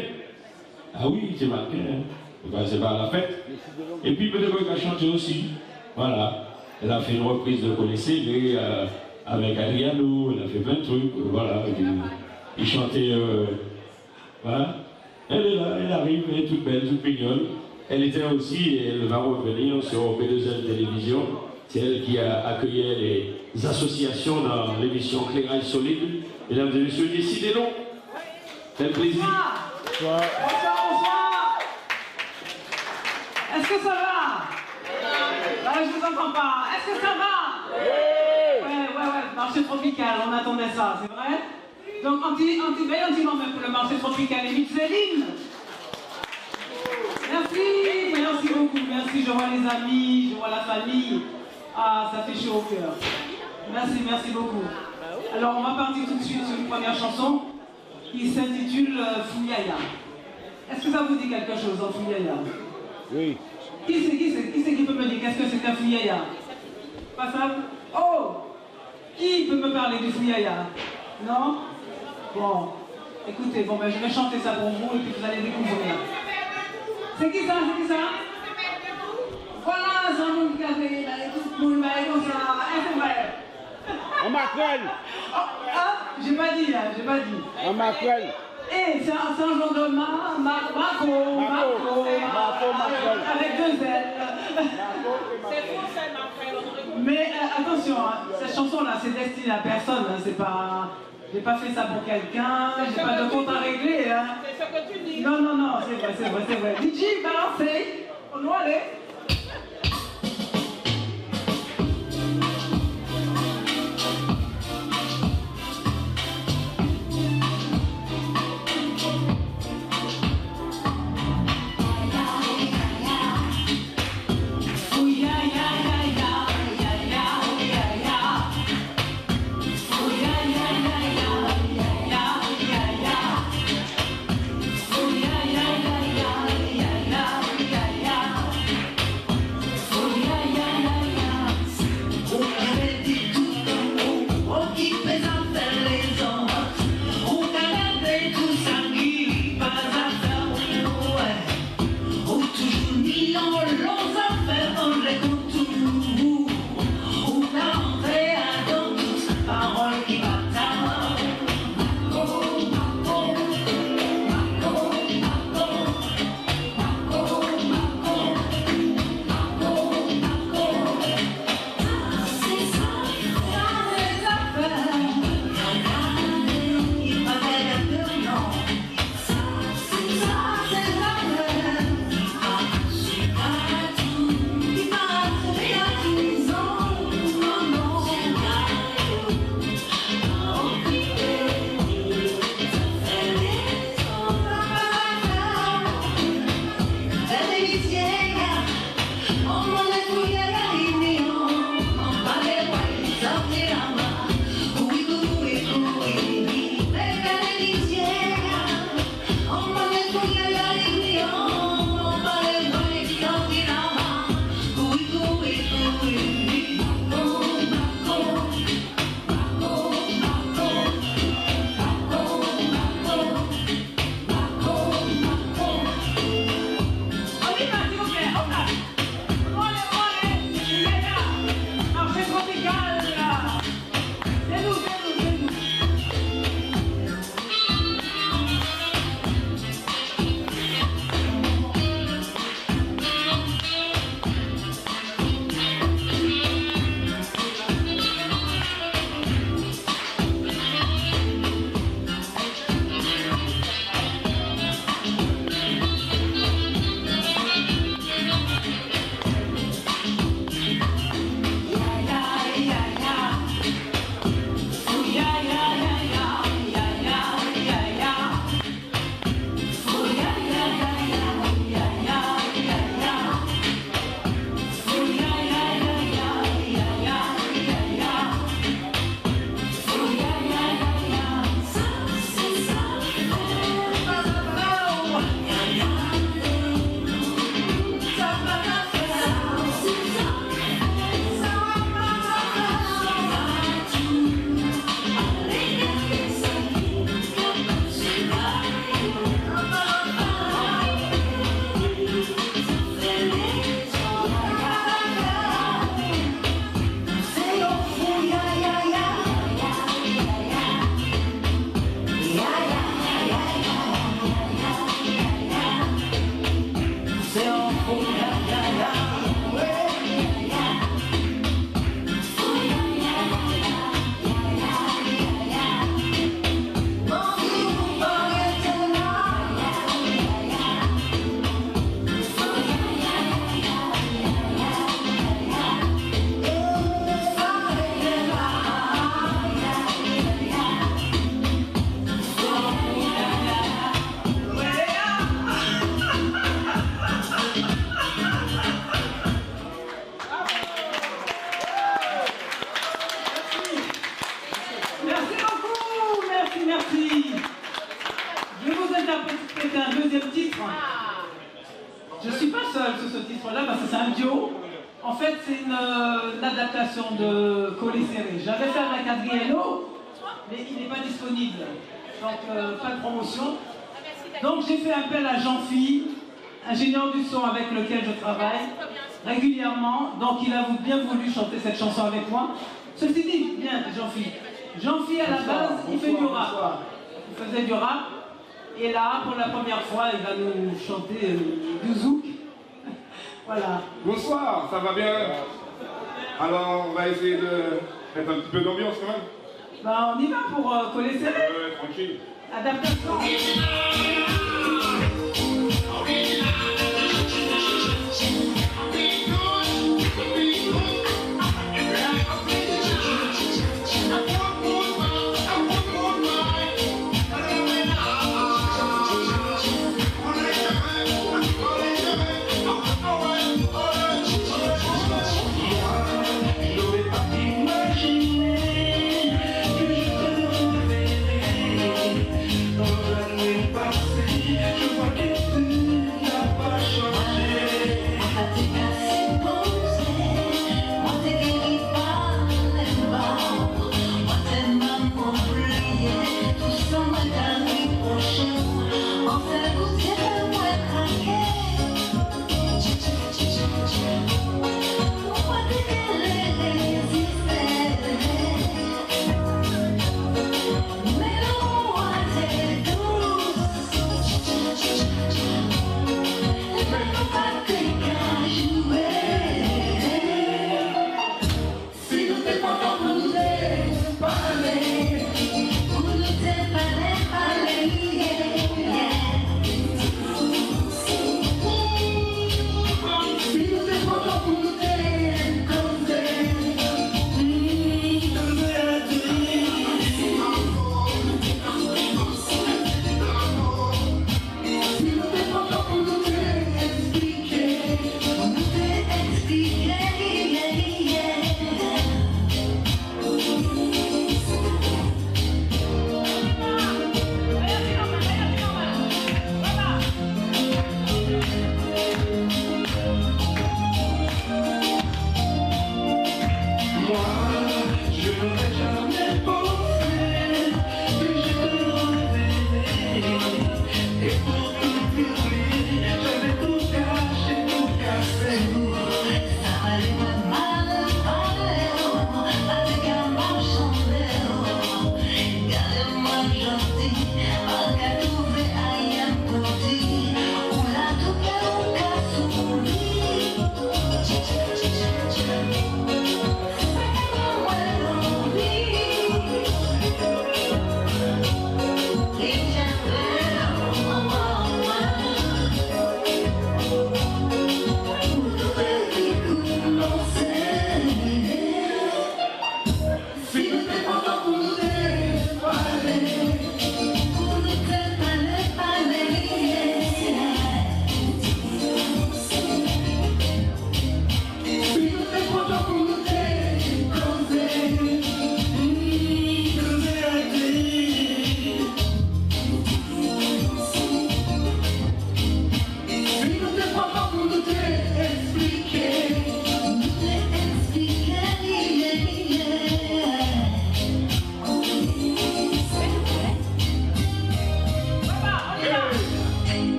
Ah oui, c'est mannequin, hein. C'est pas à la fête. Et puis peut-être qu'elle a chanté aussi. Voilà. Elle a fait une reprise de Connaissez, mais avec Adriano, elle a fait plein de trucs, voilà. Il chantait, voilà. Elle est là, elle arrive, elle est toute belle, toute mignonne. Elle était aussi, et elle va revenir sur P2L Télévision. C'est elle qui a accueilli les associations dans l'émission Clairage Solide. Mesdames et messieurs, décidez donc. Quel plaisir. Bonsoir. Bonsoir. Est-ce que ça va? Je vous entends pas. Est-ce que ça va? Ouais. Marché tropical, on attendait ça, c'est vrai? Donc, anti-moment pour le marché tropical et Céline. Merci beaucoup, merci. Je vois les amis, je vois la famille. Ah, ça fait chaud au cœur. Merci beaucoup. Alors, on va partir tout de suite sur une première chanson qui s'intitule Fouyaya. Est-ce que ça vous dit quelque chose en Fouyaya? Oui. Qui c'est qui peut me dire qu'est-ce que c'est qu'un Fouyaya? Pas ça? Oh! Qui peut me parler du Fouyaya? Non? Bon, écoutez, je vais chanter ça pour vous et puis vous allez découvrir. C'est qui ça? Voilà, c'est un monde qui a fait tout le monde comme ça. C'est vrai. En Macron. J'ai pas dit. En Macron. C'est un genre de Marco. Avec 2 L. C'est français, Macron. Mais attention, cette chanson-là, c'est destiné à personne. C'est pas... J'ai pas fait ça pour quelqu'un, j'ai pas de compte à régler. C'est ce que tu dis. Non, c'est vrai. DJ, balancez. On doit aller. fait, c'est une adaptation de Collet Serré. J'avais fait avec Adriano, mais il n'est pas disponible. Donc, pas de promotion. Donc, j'ai fait appel à Jean-Phi, ingénieur du son avec lequel je travaille régulièrement. Donc, il a bien voulu chanter cette chanson avec moi. Ceci dit, bien, Jean-Phi. Jean-Phi, à la base, il fait du rap. Il faisait du rap. Et là, pour la première fois, il va nous chanter du zouk. Voilà. Bonsoir, ça va bien? Alors, on va essayer de mettre un petit peu d'ambiance quand même. Bah, on y va pour Collet Serré. Tranquille. Adaptation.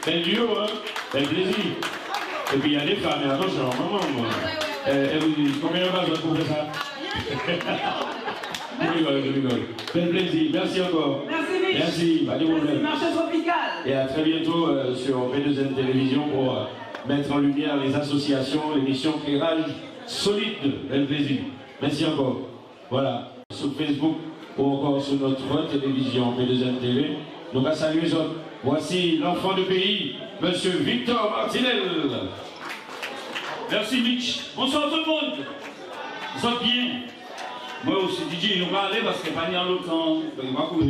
Bel duo, hein? Bel plaisir. Et puis il y a des femmes, mais attention, maman, moi. Combien de fois vous faites ça? Je rigole. Bel plaisir, merci encore. Merci, pas de problème. Marché tropical. Et à très bientôt sur P2N Télévision pour mettre en lumière les associations, l'émission Éclairage Solide. Bel plaisir. Merci encore. Voilà, sur Facebook ou encore sur notre télévision P2N TV. Donc à saluer les autres. Voici l'enfant du pays, Monsieur Victor Martinel. Merci Mitch. Bonsoir tout le monde. Vous êtes bien? Moi aussi DJ, on va aller parce qu'il n'y a pas ni longtemps. Il va courir.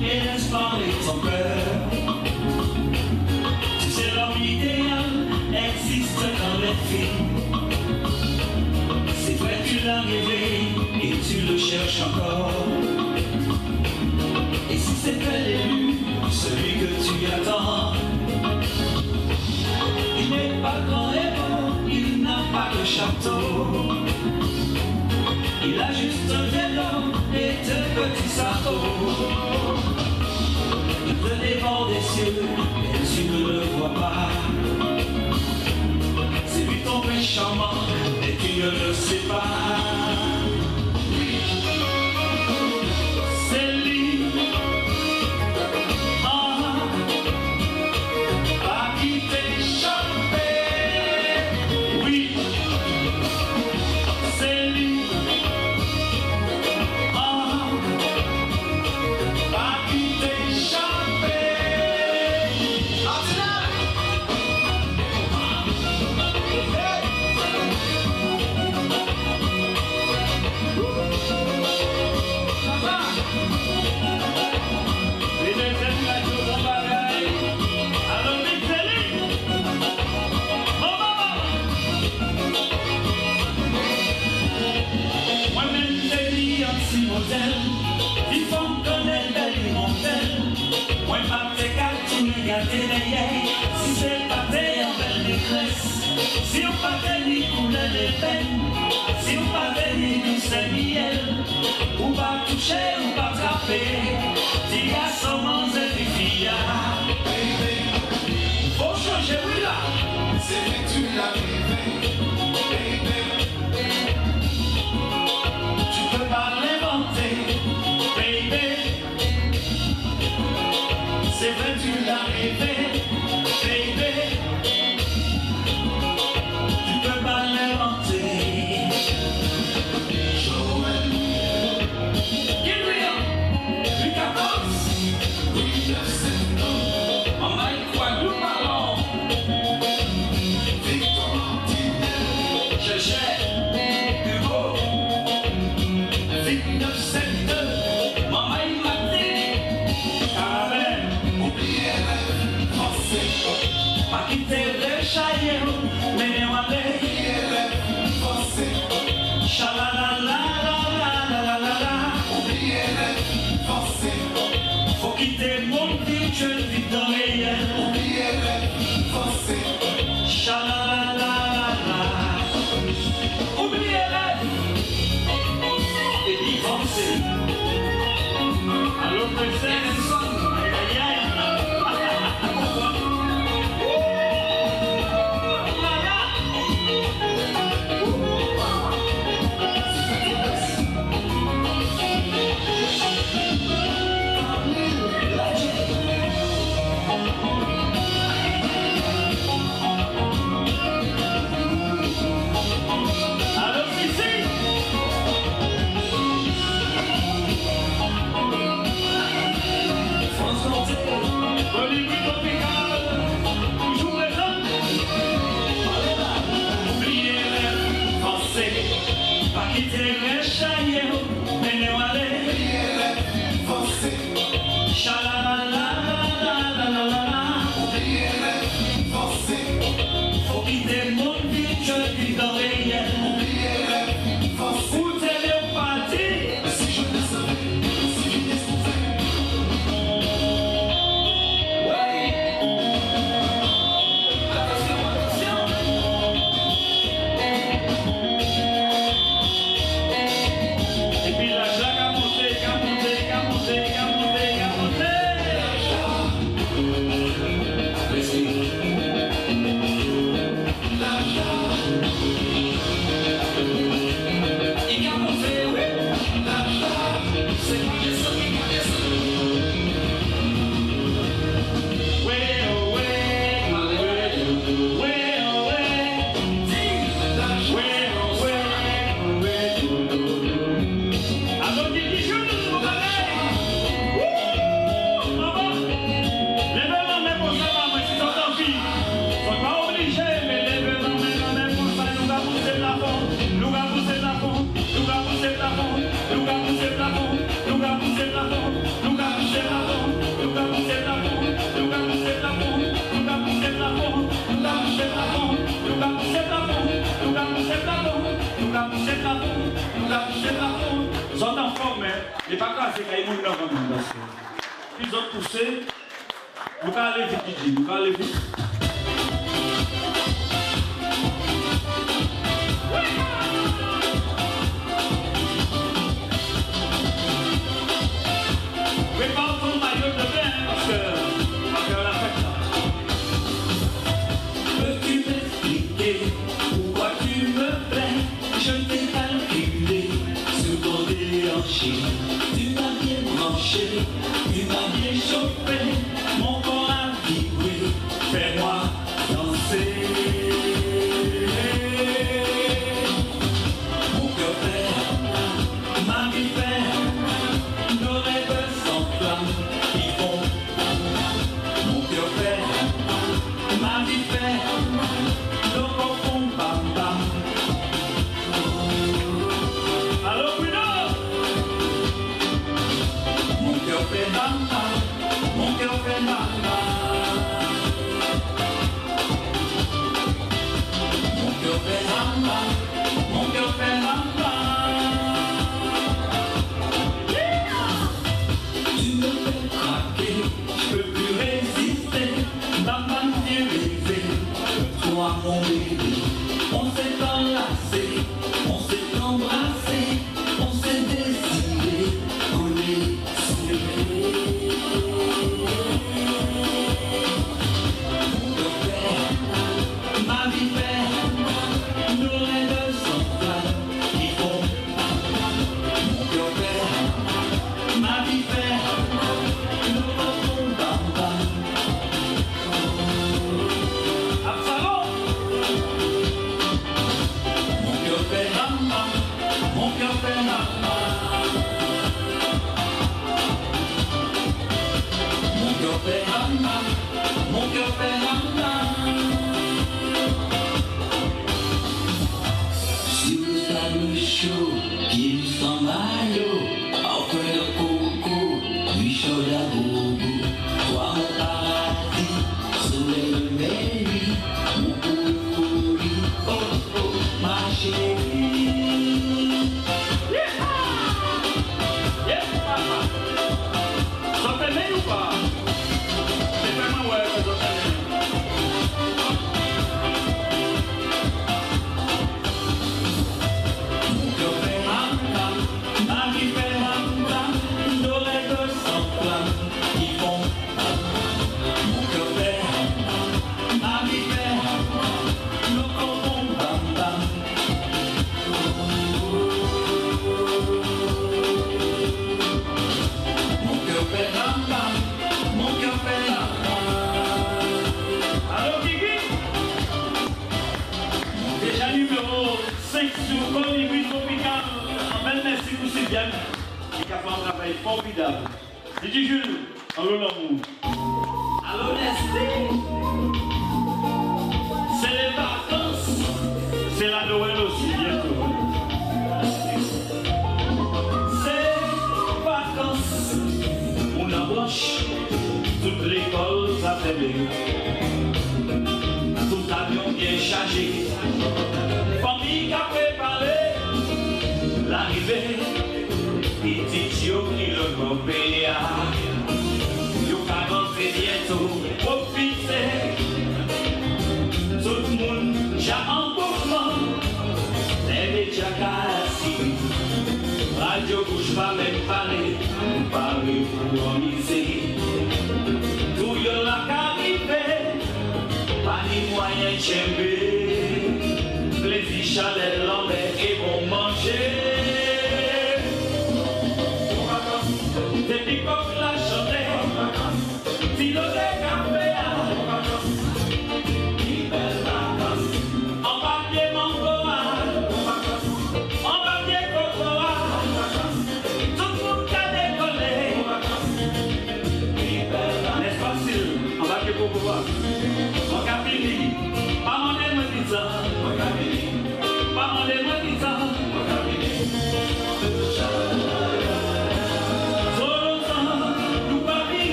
Et laisse parler ton cœur. Tu sais, l'homme idéal existe dans les films. C'est vrai, tu l'as rêvé et tu le cherches encore. Et si c'était l'élu, celui que tu attends, il n'est pas grand et beau, il n'a pas de château. Il a juste un vélo et deux petits sabots. Il te dévore des cieux et tu ne le vois pas. C'est lui ton péchement et tu ne le sais pas. C'est lui. Pas qui t'échappe. Oui. C'est lui. Il faut me connaître belle montagne. Moi, pas tes cartes, me gâter derrière. Si c'est pas tes en belle détresse. Si on pas tes ni couleur les peines. Si on pas tes ni douce miel. Ou pas toucher, ou pas trapper. Dis à son manzé du fille. Faut changer, oui là. C'est vrai que tu l'as rêvé. Tu peux pas l'inventer. C'est vrai, tu l'as rêvé, baby. Tu peux pas l'inventer. Joël, Gabriel, Lucas Box, oui, je sais. On a eu quoi, nous parlons. Victor Martinel, Gégé, Hugo, Vic 972, Maman Maté, Caravelle. Pas quitter le chaillot, mais on va aller. Faut quitter mon petit jeu vite dans les airs. Oubliez-le et d'y penser. À l'autre scène, aïe aïe. n'est pas cassé quand il y a quand même. Ils ont poussé. Nous allons aller vite, nous allons aller vite. Prépare ton maillot de bain parce qu'on va faire la fête là. Peux-tu m'expliquer pourquoi tu me plais? Je t'ai calculé sur ton déhanché. Tu m'as bien branché, tu m'as bien chauffé. Mon corps a vibré, fais-moi danser. Mon cœur fait, ma vie fait, nos rêves sans flamme qui font. Mon cœur fait, ma vie fait, nos corps font bam bam. Allô, Bruno! Mon cœur fait bam bam, mon cœur fait bam bam. Mon cœur fait bam bam, mon cœur fait bam bam. Tu me fais craquer, je peux plus résister. Bam bam divisé, toi mon bébé. On s'est enlacé, on s'est embrassé, on s'est désiré, on est serré. Mon cœur fait, ma vie fait, nos rêves sans flamme qui font. Mon cœur fait, ma vie fait, nos rêves font bam bam. Absalom! Mon cœur fait bam bam, mon cœur fait bam bam. Mon cœur fait bam bam, mon cœur fait bam bam. Sur le sable chaud, pieds sans maillot, en feuille de coco, lui chaud à bobo. Toi mon paradis, soleil de mes nuits, mon coup de folie, oh oh, ma chérie. Yes, papa! Ça fait bien ou pas? C'est vraiment ouais, ça fait bien. Mon cœur fait bam bam, ma vie fait bam bam, nos rêves sans flamme qui font. Mon cœur fait, ma vie fait, nos corps font bam bam. Mon cœur fait bam bam, mon cœur fait bam bam. Allô, Kiki? Déjà numéro 5 sur Colibri Tropical. En belle merci pour Sylviane. Qui a fait un travail formidable. Didi Jules, allô l'amour. Allô Nestlé. C'est les vacances. C'est la Noël aussi, bientôt. C'est vacances, on approche, toute l'école s'appelle, tout avion bien chargé, famille qui a préparé l'arrivée, petit yo qui le compagnie, yo qu'à rentrer bientôt, profiter, tout le monde j'ai en mouvement, les médias assis. Radio bouge pas même parler pour miser. Tout yon la qu'arrivé, pas ni moyen de chember. Plaisir, chaleur, l'envers et bon manger. Depuis qu'on la chantait, filo de café, ni belle vacances, en papier mango, en papier cocoa. N'est-ce pas facile? On va que pour pouvoir. On va pas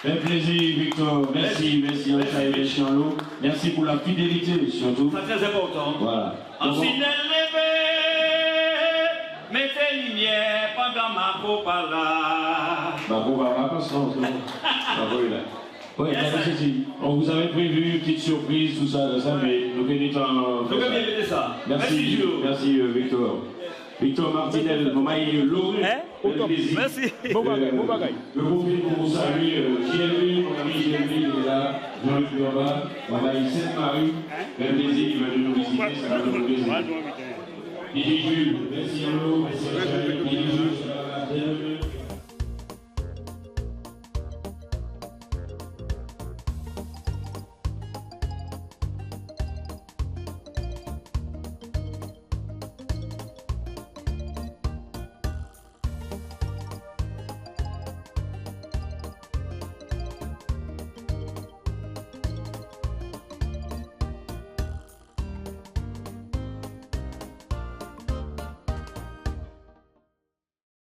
Un plaisir, Victor. Merci, merci, merci pour la fidélité, surtout. C'est très important. Voilà. Ensuite, mettez lumière pendant ma copala. Ma copala, parce qu'on se oui, on vous avait prévu une petite surprise, tout ça, mais nous venons en ça. Merci, merci Victor. Victor Martinel, maman il est lourd. Merci. Bon bagage. Le profil pour vous saluer, Jérémy, mon ami Jérémy, il est là, Jean-Luc Loba, maman il Sainte-Marie, un plaisir, il va nous visiter, ça va nous plaisir. DJ Jules, merci à vous, merci à vous,